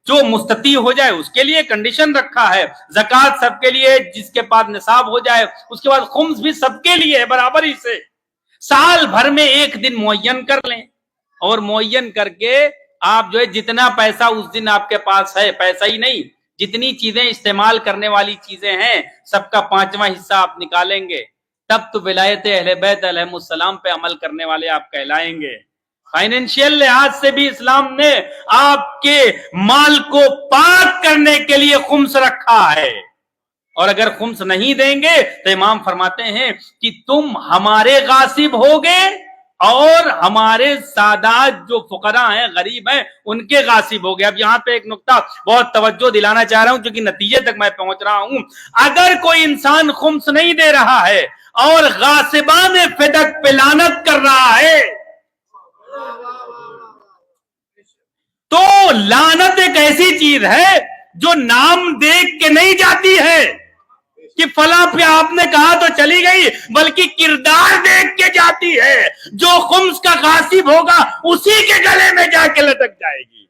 جو مستطیع ہو جائے اس کے لیے کنڈیشن رکھا ہے، زکوٰۃ سب کے لیے جس کے پاس نصاب ہو جائے، اس کے بعد خمس بھی سب کے لیے ہے برابری سے۔ سال بھر میں ایک دن معین کر لیں اور معین کر کے آپ جو ہے جتنا پیسہ اس دن آپ کے پاس ہے، پیسہ ہی نہیں جتنی چیزیں استعمال کرنے والی چیزیں ہیں سب کا 5واں حصہ آپ نکالیں گے، تب تو ولایت اہل بیت علیہم السلام پہ عمل کرنے والے آپ کہلائیں گے۔ فائنینشیل لحاظ سے بھی اسلام نے آپ کے مال کو پاک کرنے کے لیے خمس رکھا ہے، اور اگر خمس نہیں دیں گے تو امام فرماتے ہیں کہ تم ہمارے غاصب ہوگے اور ہمارے سادات جو فقراء ہیں، غریب ہیں، ان کے غاصب ہو گئے۔ اب یہاں پہ ایک نقطہ بہت توجہ دلانا چاہ رہا ہوں کیونکہ نتیجے تک میں پہنچ رہا ہوں۔ اگر کوئی انسان خمس نہیں دے رہا ہے اور غاصبان فدق پہ لعنت کر رہا ہے تو لعنت ایک ایسی چیز ہے جو نام دیکھ کے نہیں جاتی ہے کہ فلاں پہ آپ نے کہا تو چلی گئی، بلکہ کردار دیکھ کے جاتی ہے۔ جو خمس کا غاصب ہوگا اسی کے گلے میں جا کے لٹک جائے گی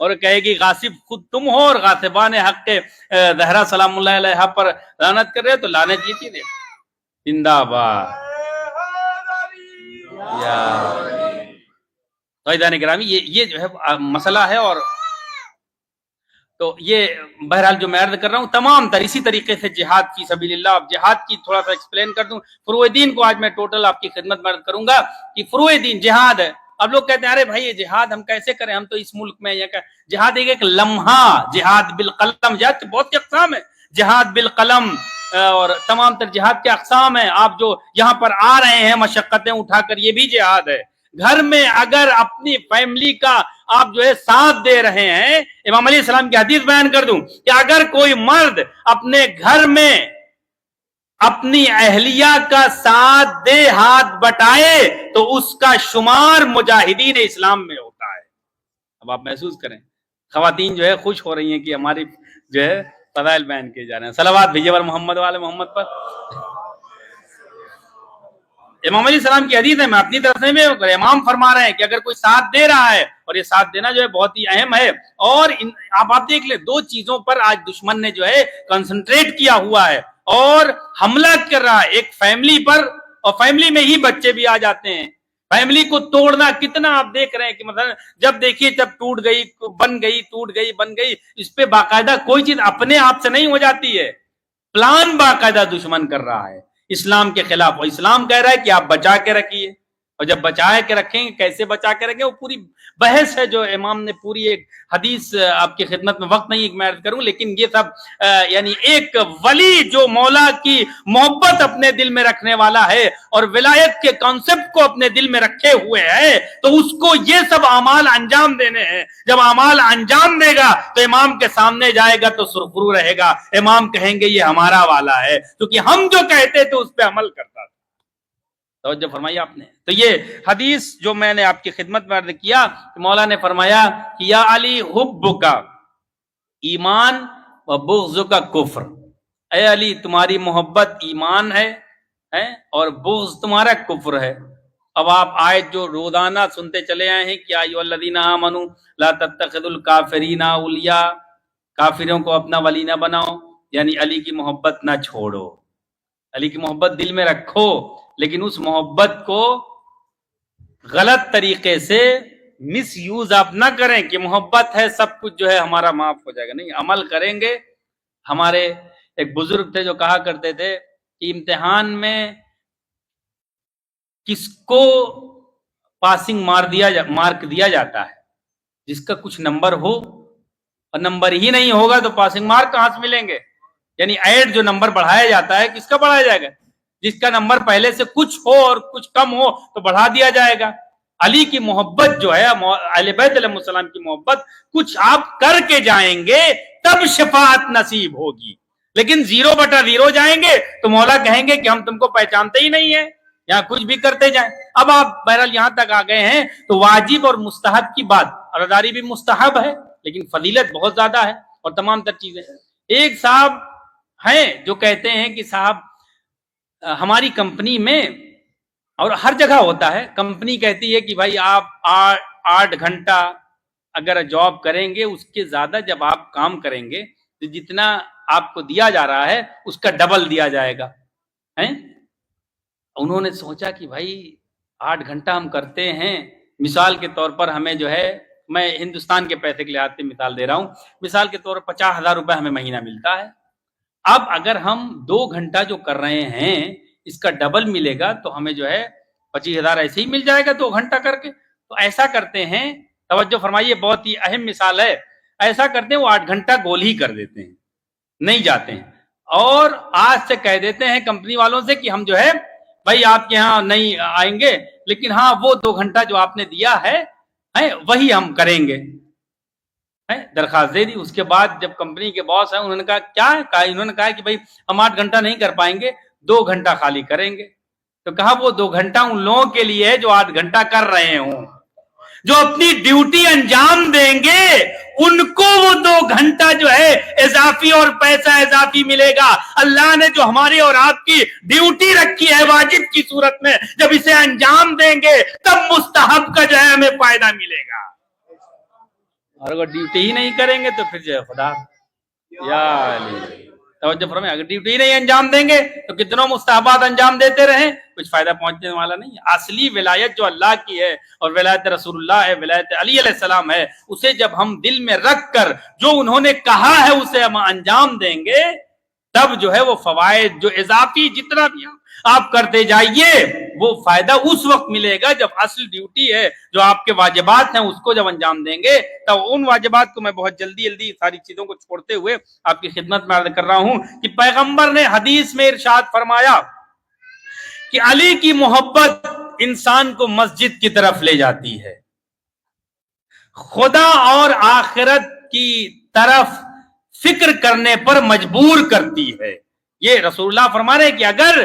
اور کہے گی غاصب خود تم ہو اور غاصبان حق کے زہرا سلام اللہ علیہ پر لعنت کر رہے، تو لعنت یہ چیز ہے۔ زندہ باد قائدان گرامی، یہ جو ہے مسئلہ ہے، اور تو یہ بہرحال جو میں عرض کر رہا ہوں تمام تر اسی طریقے سے جہاد فی سبیل اللہ۔ اب جہاد کی تھوڑا سا ایکسپلین کر دوں، فروع دین کو آج میں ٹوٹل آپ کی خدمت میں عرض کروں گا کہ فروع دین جہاد ہے۔ اب لوگ کہتے ہیں ارے بھائی یہ جہاد ہم کیسے کریں، ہم تو اس ملک میں جہاد ایک لمحہ، جہاد بالقلم، جہاد کی بہت سی اقسام ہے، جہاد بالقلم اور تمام تر جہاد کے اقسام ہیں۔ آپ جو یہاں پر آ رہے ہیں مشقتیں اٹھا کر، یہ بھی جہاد ہے۔ گھر میں اگر اپنی فیملی کا آپ جو ہے ساتھ دے رہے ہیں، امام علیہ السلام کی حدیث بیان کر دوں کہ اگر کوئی مرد اپنے گھر میں اپنی اہلیہ کا ساتھ دے، ہاتھ بٹائے، تو اس کا شمار مجاہدین اسلام میں ہوتا ہے۔ اب آپ محسوس کریں، خواتین جو ہے خوش ہو رہی ہیں کہ ہماری جو ہے فضائل بیان کیے جا رہے ہیں. صلوات بھیجیے پر محمد والے محمد پر. امام علیہ السلام کی حدیث ہے، میں اپنی طرف سے میں امام فرما رہے ہیں کہ اگر کوئی ساتھ دے رہا ہے، اور یہ ساتھ دینا جو ہے بہت ہی اہم ہے، اور آپ دیکھ لیں دو چیزوں پر آج دشمن نے جو ہے کنسنٹریٹ کیا ہوا ہے اور حملہ کر رہا ہے، ایک فیملی پر، اور فیملی میں ہی بچے بھی آ جاتے ہیں. فیملی کو توڑنا کتنا آپ دیکھ رہے ہیں کہ مثلا جب دیکھیے جب ٹوٹ گئی بن گئی، ٹوٹ گئی بن گئی، اس پہ باقاعدہ کوئی چیز اپنے آپ سے نہیں ہو جاتی ہے، پلان باقاعدہ دشمن کر رہا ہے اسلام کے خلاف. اور اسلام کہہ رہا ہے کہ آپ بچا کے رکھیے، اور جب بچا کے رکھیں گے کیسے بچا کے رکھیں، وہ پوری بحث ہے جو امام نے پوری ایک حدیث آپ کی خدمت میں وقت نہیں میں عرض کروں، لیکن یہ سب یعنی ایک ولی جو مولا کی محبت اپنے دل میں رکھنے والا ہے اور ولایت کے کانسیپٹ کو اپنے دل میں رکھے ہوئے ہے، تو اس کو یہ سب اعمال انجام دینے ہیں. جب اعمال انجام دے گا تو امام کے سامنے جائے گا تو سرخرو رہے گا، امام کہیں گے یہ ہمارا والا ہے، کیونکہ ہم جو کہتے تھے اس پہ عمل کرتا تھا. توجہ فرمائی آپ نے. تو یہ حدیث جو میں نے آپ کی خدمت میں عرض کیا کہ مولا نے فرمایا کہ یا علی حبک ایمان و بغضک کفر، اے علی تمہاری محبت ایمان ہے اور بغض تمہارا کفر ہے. اب آپ آیت جو روزانہ سنتے چلے آئے ہیں کہ یا ایھا الذین آمنوا لا تتخذوا الکافرین اولیاء، کافروں کو اپنا ولی نہ بناؤ، یعنی علی کی محبت نہ چھوڑو، علی کی محبت دل میں رکھو، لیکن اس محبت کو غلط طریقے سے مس یوز آپ نہ کریں کہ محبت ہے سب کچھ جو ہے ہمارا معاف ہو جائے گا. نہیں، عمل کریں گے. ہمارے ایک بزرگ تھے جو کہا کرتے تھے کہ امتحان میں کس کو پاسنگ مارک دیا جاتا ہے؟ جس کا کچھ نمبر ہو، اور نمبر ہی نہیں ہوگا تو پاسنگ مارک کہاں سے ملیں گے؟ یعنی ایڈ جو نمبر بڑھایا جاتا ہے کس کا بڑھایا جائے گا؟ جس کا نمبر پہلے سے کچھ ہو اور کچھ کم ہو تو بڑھا دیا جائے گا. علی کی محبت جو ہے، اہل بیت علیہ السلام کی محبت، کچھ آپ کر کے جائیں گے تب شفاعت نصیب ہوگی، لیکن 0/0 جائیں گے تو مولا کہیں گے کہ ہم تم کو پہچانتے ہی نہیں ہیں، یہاں کچھ بھی کرتے جائیں. اب آپ بہرحال یہاں تک آ گئے ہیں تو واجب اور مستحب کی بات، عزاداری بھی مستحب ہے لیکن فضیلت بہت زیادہ ہے اور تمام تر چیزیں. ایک صاحب ہیں جو کہتے ہیں کہ صاحب ہماری کمپنی میں، اور ہر جگہ ہوتا ہے، کمپنی کہتی ہے کہ بھائی آپ 8 گھنٹہ اگر جاب کریں گے، اس کے زیادہ جب آپ کام کریں گے تو جتنا آپ کو دیا جا رہا ہے اس کا ڈبل دیا جائے گا. انہوں نے سوچا کہ بھائی 8 گھنٹہ ہم کرتے ہیں، مثال کے طور پر ہمیں جو ہے، میں ہندوستان کے پیسے کے لحاظ سے مثال دے رہا ہوں، مثال کے طور پر 50,000 روپے ہمیں مہینہ ملتا ہے. اب اگر ہم 2 گھنٹہ جو کر رہے ہیں اس کا ڈبل ملے گا تو ہمیں جو ہے 25,000 ایسے ہی مل جائے گا 2 گھنٹہ کر کے. تو ایسا کرتے ہیں، توجہ فرمائیے، بہت ہی اہم مثال ہے. ایسا کرتے ہیں وہ 8 گھنٹہ گول ہی کر دیتے ہیں، نہیں جاتے ہیں، اور آج سے کہہ دیتے ہیں کمپنی والوں سے کہ ہم جو ہے بھائی آپ کے یہاں نہیں آئیں گے، لیکن ہاں وہ 2 گھنٹہ جو آپ نے دیا ہے وہی ہم کریں گے. درخواست دے دی. اس کے بعد جب کمپنی کے باس ہیں انہوں نے کہا کیا ہے؟ انہوں نے کہا کہ بھائی ہم 8 گھنٹہ نہیں کر پائیں گے، 2 گھنٹہ خالی کریں گے. تو کہا وہ 2 گھنٹہ ان لوگوں کے لیے ہے جو 8 گھنٹہ کر رہے ہوں، جو اپنی ڈیوٹی انجام دیں گے ان کو وہ 2 گھنٹہ جو ہے اضافی اور پیسہ اضافی ملے گا. اللہ نے جو ہماری اور آپ کی ڈیوٹی رکھی ہے واجب کی صورت میں، جب اسے انجام دیں گے تب مستحب کا جو ہے ہمیں فائدہ ملے گا. اور اگر ڈیوٹی ہی نہیں کریں گے تو پھر جو ہے خدا یا علی. توجہ فرمائیں، اگر ڈیوٹی ہی نہیں انجام دیں گے تو کتنوں مستحبات انجام دیتے رہیں، کچھ فائدہ پہنچنے والا نہیں ہے. اصلی ولایت جو اللہ کی ہے اور ولایت رسول اللہ ہے، ولایت علی علیہ السلام ہے، اسے جب ہم دل میں رکھ کر جو انہوں نے کہا ہے اسے ہم انجام دیں گے تب جو ہے وہ فوائد جو اضافی جتنا بھی آپ کرتے جائیے وہ فائدہ اس وقت ملے گا جب اصل ڈیوٹی ہے جو آپ کے واجبات ہیں اس کو جب انجام دیں گے. تو ان واجبات کو میں بہت جلدی ساری چیزوں کو چھوڑتے ہوئے آپ کی خدمت میں عرض کر رہا ہوں کہ پیغمبر نے حدیث میں ارشاد فرمایا کہ علی کی محبت انسان کو مسجد کی طرف لے جاتی ہے، خدا اور آخرت کی طرف فکر کرنے پر مجبور کرتی ہے. یہ رسول اللہ فرما رہے ہیں کہ اگر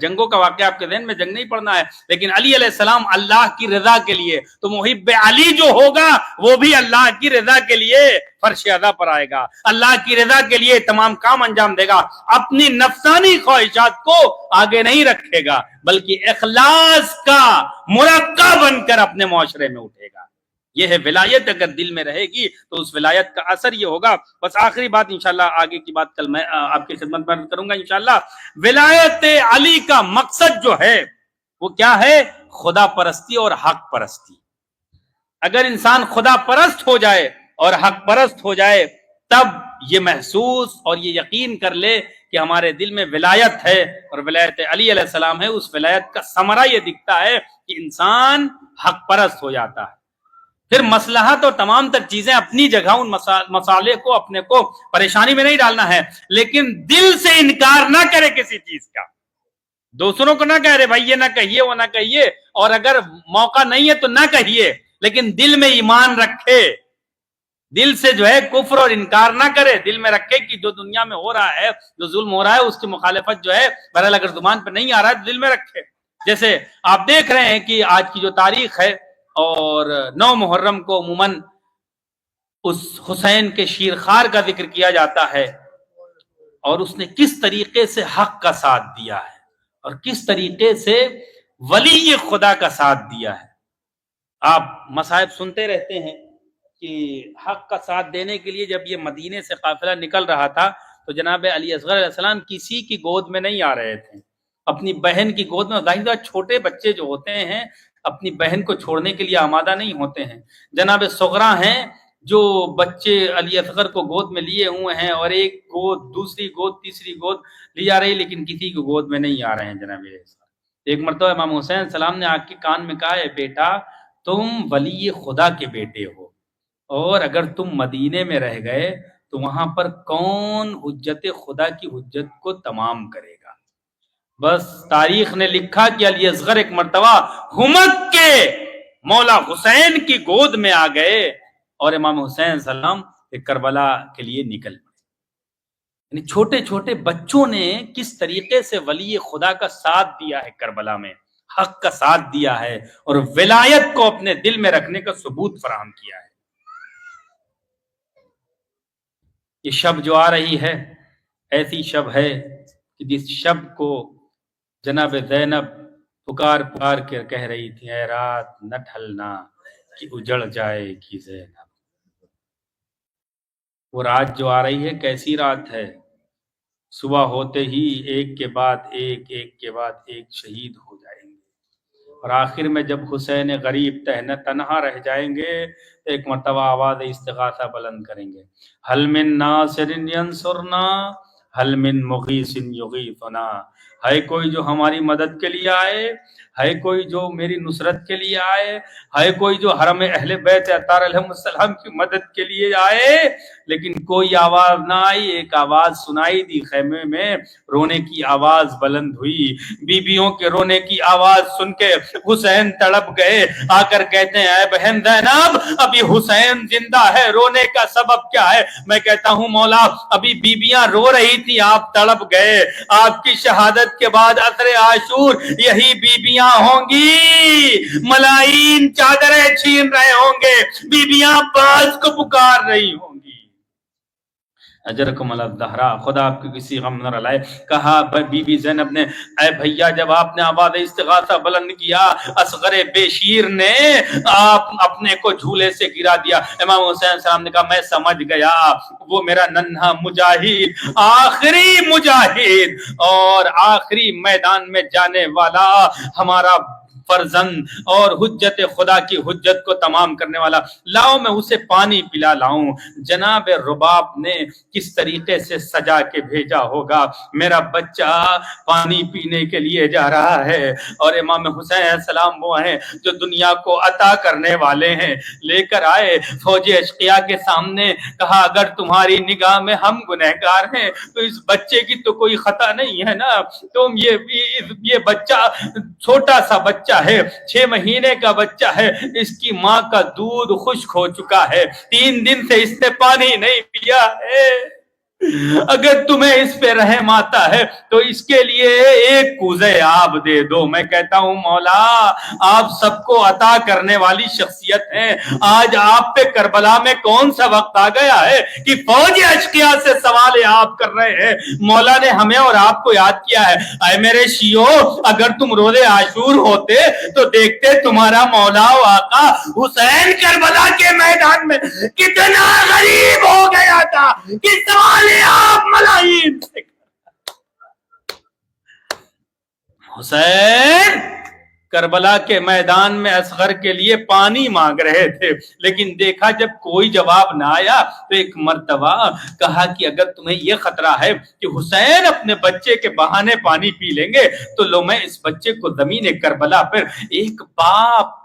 جنگوں کا واقعہ آپ کے ذہن میں جنگ نہیں پڑھنا ہے، لیکن علی علیہ السلام اللہ کی رضا کے لیے، تو محب علی جو ہوگا وہ بھی اللہ کی رضا کے لیے فرش ادا پر آئے گا، اللہ کی رضا کے لیے تمام کام انجام دے گا، اپنی نفسانی خواہشات کو آگے نہیں رکھے گا بلکہ اخلاص کا مرقع بن کر اپنے معاشرے میں اٹھے گا۔ یہ ہے ولایت، اگر دل میں رہے گی تو اس ولایت کا اثر یہ ہوگا۔ بس آخری بات انشاءاللہ، آگے کی بات کل میں آپ کی خدمت میں کروں گا انشاءاللہ۔ ولایت علی کا مقصد جو ہے وہ کیا ہے؟ خدا پرستی اور حق پرستی۔ اگر انسان خدا پرست ہو جائے اور حق پرست ہو جائے تب یہ محسوس اور یہ یقین کر لے کہ ہمارے دل میں ولایت ہے اور ولایت علی علیہ السلام ہے، اس ولایت کا ثمرہ یہ دکھتا ہے کہ انسان حق پرست ہو جاتا ہے۔ پھر مصلحت اور تمام تر چیزیں اپنی جگہ، ان مسالے کو اپنے کو پریشانی میں نہیں ڈالنا ہے، لیکن دل سے انکار نہ کرے کسی چیز کا، دوسروں کو نہ کہہ رہے بھائی یہ نہ کہیے وہ نہ کہیے، اور اگر موقع نہیں ہے تو نہ کہیے، لیکن دل میں ایمان رکھے، دل سے جو ہے کفر اور انکار نہ کرے، دل میں رکھے کہ جو دنیا میں ہو رہا ہے، جو ظلم ہو رہا ہے، اس کی مخالفت جو ہے بہرحال اگر زبان پہ نہیں آ رہا ہے تو دل میں رکھے۔ جیسے آپ دیکھ رہے ہیں کہ آج کی جو تاریخ ہے، اور 9 محرم کو عموماً اس حسین کے شیرخوار کا ذکر کیا جاتا ہے، اور اس نے کس طریقے سے حق کا ساتھ دیا ہے اور کس طریقے سے ولی خدا کا ساتھ دیا ہے۔ آپ مصائب سنتے رہتے ہیں کہ حق کا ساتھ دینے کے لیے جب یہ مدینے سے قافلہ نکل رہا تھا تو جناب علی اصغر علیہ السلام کسی کی گود میں نہیں آ رہے تھے، اپنی بہن کی گود میں۔ ظاہر ہے چھوٹے بچے جو ہوتے ہیں اپنی بہن کو چھوڑنے کے لیے آمادہ نہیں ہوتے ہیں۔ جناب صغرا ہیں جو بچے علی اصغر کو گود میں لیے ہوئے ہیں، اور ایک گود، دوسری گود، تیسری گود لی جا رہی، لیکن کسی کو گود میں نہیں آ رہے ہیں جناب علی اصغر۔ ایک مرتبہ امام حسین السلام نے آگ کے کان میں کہا ہے بیٹا تم ولی خدا کے بیٹے ہو، اور اگر تم مدینے میں رہ گئے تو وہاں پر کون حجت خدا کی حجت کو تمام کرے گا؟ بس تاریخ نے لکھا کہ علی اصغر ایک مرتبہ ہمت کے مولا حسین کی گود میں آ گئے، اور امام حسین السلام کربلا کے لیے نکل پڑے۔ یعنی چھوٹے چھوٹے بچوں نے کس طریقے سے ولی خدا کا ساتھ دیا ہے، کربلا میں حق کا ساتھ دیا ہے، اور ولایت کو اپنے دل میں رکھنے کا ثبوت فراہم کیا ہے۔ یہ شب جو آ رہی ہے ایسی شب ہے کہ جس شب کو جناب زینب پکار پکار کے کہہ رہی تھی اے رات نہ ڈھلنا کہ اجڑ جائے گی زینب۔ وہ رات جو آ رہی ہے کیسی رات ہے؟ صبح ہوتے ہی ایک کے بعد ایک، ایک کے بعد ایک شہید ہو جائیں گے، اور آخر میں جب حسین غریب تنہا رہ جائیں گے تو ایک مرتبہ آواز استغاثہ بلند کریں گے، حل من ناصر ینصرنا حل من مغیث یغیثنا۔ ہے کوئی جو ہماری مدد کے لیے آئے؟ ہے کوئی جو میری نصرت کے لیے آئے؟ ہے کوئی جو حرم اہل بیت اطہار علیہ السلام کی مدد کے لیے آئے؟ لیکن کوئی آواز نہ آئی۔ ایک آواز سنائی دی، خیمے میں رونے کی آواز بلند ہوئی، بیویوں کے رونے کی آواز سن کے حسین تڑپ گئے، آ کر کہتے ہیں اے بہن زینب ابھی حسین زندہ ہے، رونے کا سبب کیا ہے؟ میں کہتا ہوں مولا ابھی بیویاں رو رہی تھی، آپ تڑپ گئے، آپ کی شہادت کے بعد عصر عاشور یہی بیویاں ہوں گی، ملائی چادریں چھین رہے ہوں گے، بیویاں باز کو پکار رہی ہوں گی۔ اجرکم اللہ الدہرا، خدا آپ کی کسی غم نہ رلائے۔ کہا بی بی زینب نے اے بھیا جب آپ نے آواز استغاثہ بلند کیا اصغر بے شیر نے آپ اپنے کو جھولے سے گرا دیا۔ امام حسین السلام نے کہا میں سمجھ گیا وہ میرا ننھا مجاہد، آخری مجاہد اور آخری میدان میں جانے والا ہمارا فرزند اور حجت خدا کی حجت کو تمام کرنے والا، لاؤ میں اسے پانی پلا لاؤں۔ جناب رباب نے کس طریقے سے سجا کے بھیجا ہوگا، میرا بچہ پانی پینے کے لیے جا رہا ہے، اور امام حسین علیہ السلام وہ ہیں جو دنیا کو عطا کرنے والے ہیں، لے کر آئے فوج اشقیاء کے سامنے، کہا اگر تمہاری نگاہ میں ہم گنہگار ہیں تو اس بچے کی تو کوئی خطا نہیں ہے نا، تم یہ بچہ چھوٹا سا بچہ ہے، 6 مہینے کا بچہ ہے، اس کی ماں کا دودھ خشک ہو چکا ہے، 3 دن سے اس نے پانی نہیں پیا ہے، اگر تمہیں اس پہ رحم آتا ہے تو اس کے لیے ایک کوزے آب دے دو۔ میں کہتا ہوں مولا آپ سب کو عطا کرنے والی شخصیت ہیں، آج آپ پہ کربلا میں کون سا وقت آ گیا ہے کہ فوج اشقیاء سے سوال آپ کر رہے ہیں؟ مولا نے ہمیں اور آپ کو یاد کیا ہے۔ اے میرے شیعو، اگر تم روز عاشور ہوتے تو دیکھتے تمہارا مولا و آقا حسین کربلا کے میدان میں کتنا غریب ہو گیا تھا کہ سوال آپ ملائی سے۔ حسین کربلا کے میدان میں اصغر کے لیے پانی مانگ رہے تھے، لیکن دیکھا جب کوئی جواب نہ آیا تو ایک مرتبہ کہا کہ اگر تمہیں یہ خطرہ ہے کہ حسین اپنے بچے کے بہانے پانی پی لیں گے تو لو میں اس بچے کو زمین کربلا پر، ایک باپ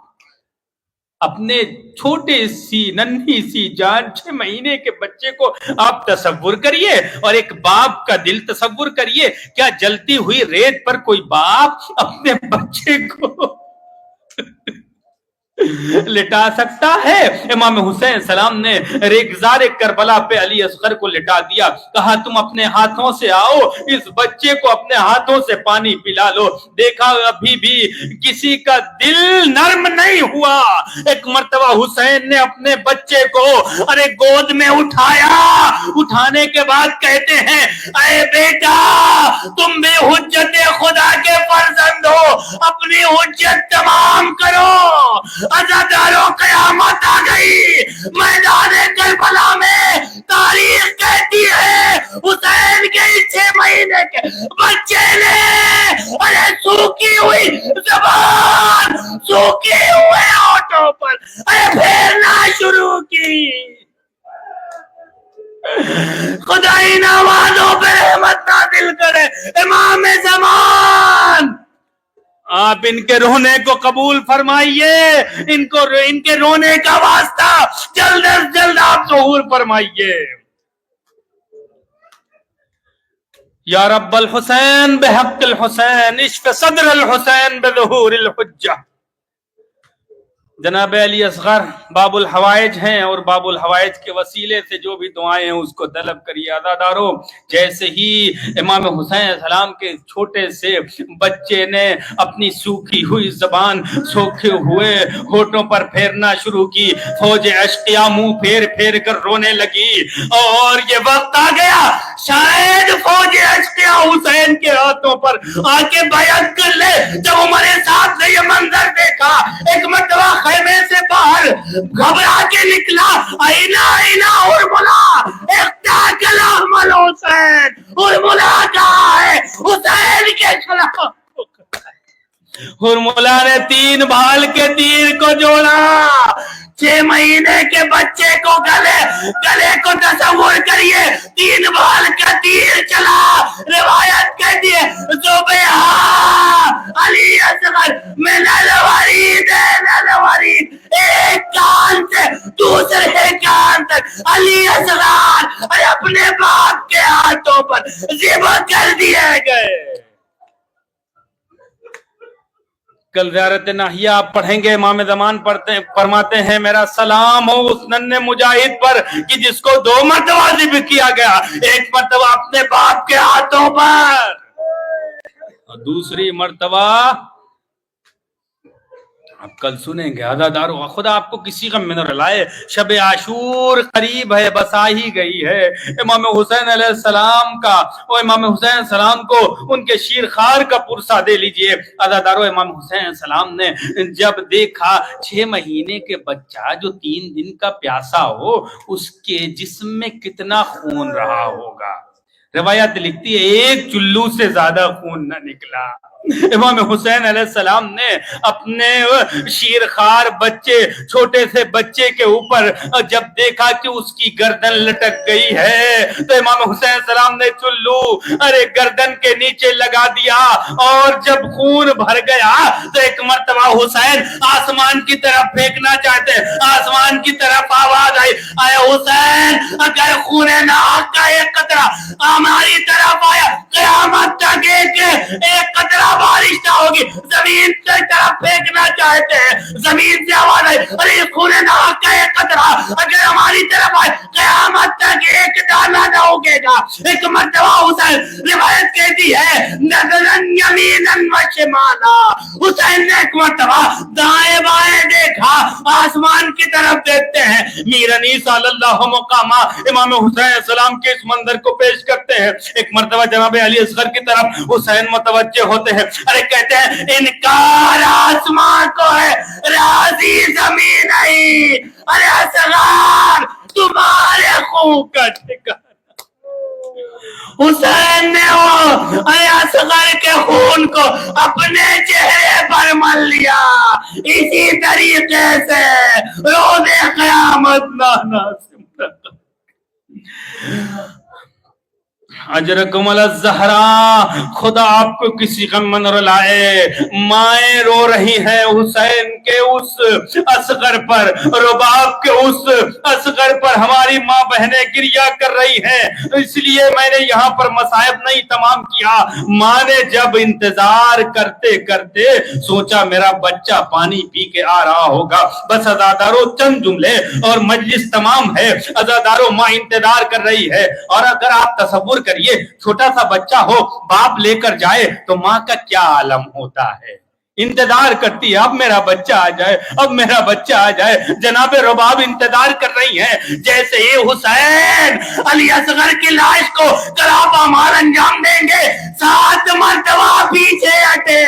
اپنے چھوٹے سی ننھی سی جان 6 مہینے کے بچے کو آپ تصور کریے، اور ایک باپ کا دل تصور کریے، کیا جلتی ہوئی ریت پر کوئی باپ اپنے بچے کو لٹا سکتا ہے؟ امام حسین سلام نے ریگزار کربلا پہ علی اصغر کو لٹا دیا، کہا تم اپنے ہاتھوں سے آؤ، اس بچے کو اپنے ہاتھوں سے پانی پلا لو۔ دیکھا ابھی بھی کسی کا دل نرم نہیں ہوا۔ ایک مرتبہ حسین نے اپنے بچے کو گود میں اٹھایا، اٹھانے کے بعد کہتے ہیں اے بیٹا تم بھی حجت خدا کے فرزند ہو، اپنی حجت تمام کرو۔ عزاداروں قیامت آ گئی، میدان کربلا میں تاریخ کہتی ہے حسین کے 6 مہینے کے بچے نے سوکھی ہوئی زبان، سوکھی ہوئے ہونٹوں پر پھیرنا شروع کی۔ خدائی نوازوں پہ رحمت نازل کرے۔ امام زمان آپ ان کے رونے کو قبول فرمائیے، ان کے رونے کا واسطہ جلد از جلد آپ ظہور فرمائیے۔ یا رب الحسین بحق الحسین اشف صدر الحسین بظہور الحجہ۔ جناب علی اصغر باب الحوائج ہیں، اور باب الحوائج کے وسیلے سے جو بھی دعائیں ہیں اس کو طلب کریے۔ عزادارو، جیسے ہی امام حسین السلام کے چھوٹے سے بچے نے اپنی سوکھی ہوئی زبان سوکھے ہوئے ہونٹوں پر پھیرنا شروع کی، فوج اشقیاء منہ پھیر پھیر کر رونے لگی، اور یہ وقت آ گیا شاید فوج اشقیاء حسین کے ہاتھوں پر آ کے بیعت کر لے۔ جب عمر صاحب نے یہ منظر دیکھا، ایک مرتبہ خیمے سے باہر گھبرا کے نکلا، اینا اینا ارملا اقتاکل احمل حسین، ارملا کہا ہے حسین کے خلاف۔ ارملا نے 3 بھال کے تیر کو جوڑا، 6 مہینے کے بچے کو گلے کو تصور کریے، 3 بال کا تیر چلا۔ روایت کہتی ہے زبیہا علی اصغر من الورید الورید، ایک کان سے دوسرے کان تک علی اصغر اپنے باپ کے ہاتھوں پر ذبح کر دیے گئے۔ کل زیارت ناحیہ آپ پڑھیں گے، امام زمان فرماتے ہیں میرا سلام ہو اس ننھے مجاہد پر کہ جس کو 2 مرتبہ ذبح کیا گیا، ایک مرتبہ اپنے باپ کے ہاتھوں پر اور دوسری مرتبہ آپ کل سنیں گے۔ عزادارو، خدا آپ کو کسی غم میں نہ رلائے، شب عاشور قریب ہے، بس آ ہی گئی ہے۔ امام حسین علیہ السلام کا، اور امام حسین علیہ السلام کو ان کے شیرخوار کا پرسہ دے لیجئے۔ عزادارو، امام حسین علیہ السلام نے جب دیکھا 6 مہینے کے بچہ جو 3 دن کا پیاسا ہو، اس کے جسم میں کتنا خون رہا ہوگا۔ روایت لکھتی ہے 1 چلو سے زیادہ خون نہ نکلا۔ امام حسین علیہ السلام نے اپنے شیرخوار بچے، چھوٹے سے بچے کے اوپر جب دیکھا کہ اس کی گردن لٹک گئی ہے تو امام حسین علیہ السلام نے چلو گردن کے نیچے لگا دیا، اور جب خون بھر گیا تو ایک مرتبہ حسین آسمان کی طرف پھینکنا چاہتے، آسمان کی طرف آواز آئی، اے حسین اگر خون ناحق کا ایک قطرہ ہماری طرف آیا، قیامت تک ایک قطرہ بارش نہ ہوگی، زمین کی طرف پھینکنا چاہتے ہیں۔ زمین سے آواز آئی، ارے خون ناحق کا ایک قطرہ اگر ہماری طرف آئے، قیامت تک ایک دانہ زیادہ اگے گا. ایک مرتبہ حسین روایت کہتی ہے نظرن یمینن و شمالا, حسین نے ایک مرتبہ دائیں بائیں دیکھا, آسمان کی طرف دیکھتے ہیں. میر انیس صلی اللہ مقامہ امام حسین علیہ السلام کے اس منظر کو پیش کرتے ہیں. ایک مرتبہ جناب علی اصغر کی طرف حسین متوجہ ہوتے ہیں. ارے کہتے ہیں انکار آسمان کو ہے, راضی زمین نہیں. ارے اصغر تمہارے خون کا ٹھکانہ. حسین نے وہ اصغر کے خون کو اپنے چہرے پر مل لیا. اسی طریقے سے روز قیامت نانا سمرا اجرکم الزہرا, خدا آپ کو کسی غم میں نہ رلائے. مائیں رو رہی ہیں حسین کے اس اصغر پر, رباب کے اس اصغر پر. ہماری ماں بہنیں گریہ کر رہی ہیں, اس لیے میں نے یہاں پر مصائب نہیں تمام کیا. ماں نے جب انتظار کرتے کرتے سوچا میرا بچہ پانی پی کے آ رہا ہوگا, بس عزادارو چند جملے اور مجلس تمام ہے. عزادارو ماں انتظار کر رہی ہے. اور اگر آپ تصور کریے چھوٹا سا بچہ ہو, باپ لے کر جائے تو ماں کا کیا عالم ہوتا ہے. انتظار کرتی ہے اب میرا بچہ آ جائے, اب میرا بچہ آ جائے. جناب رباب انتظار کر رہی ہیں. جیسے ہی حسین علی اصغر کی لاش کو کلاب مار انجام دیں گے, 7 مرتبہ پیچھے ہٹے,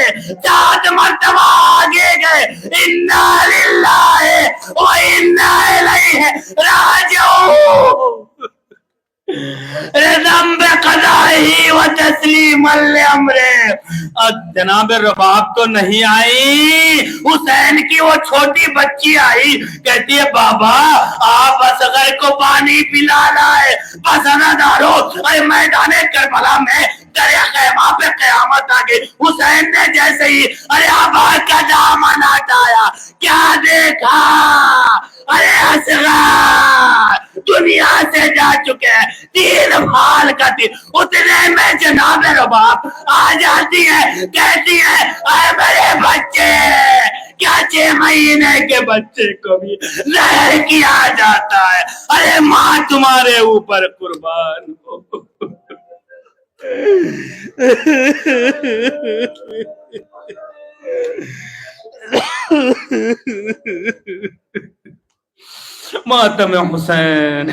7 مرتبہ آگے گئے. انا للہ و انا الیہ راجعون. رضم بقضائہ و تسلیم لامرہ. جناب رباب تو نہیں آئی, حسین کی وہ چھوٹی بچی آئی. کہتی ہے بابا آپ اصغر کو پانی پلا لائے. بس عزادارو میدان کربلا میں دریا خیمہ پہ قیامت آ گئی. حسین نے جیسے ہی ارے آبا کا دامن ہٹایا, کیا دیکھا, ارے اصغر دنیا سے جا چکے ہیں, 3 بھال کا 3. اتنے میں جناب رباب آ جاتی ہے, کہتی ہے اے میرے بچے, کیا 6 مہینے کے بچے کو بھی زہر کیا جاتا ہے. ارے ماں تمہارے اوپر قربان ہو. ماتم حسین.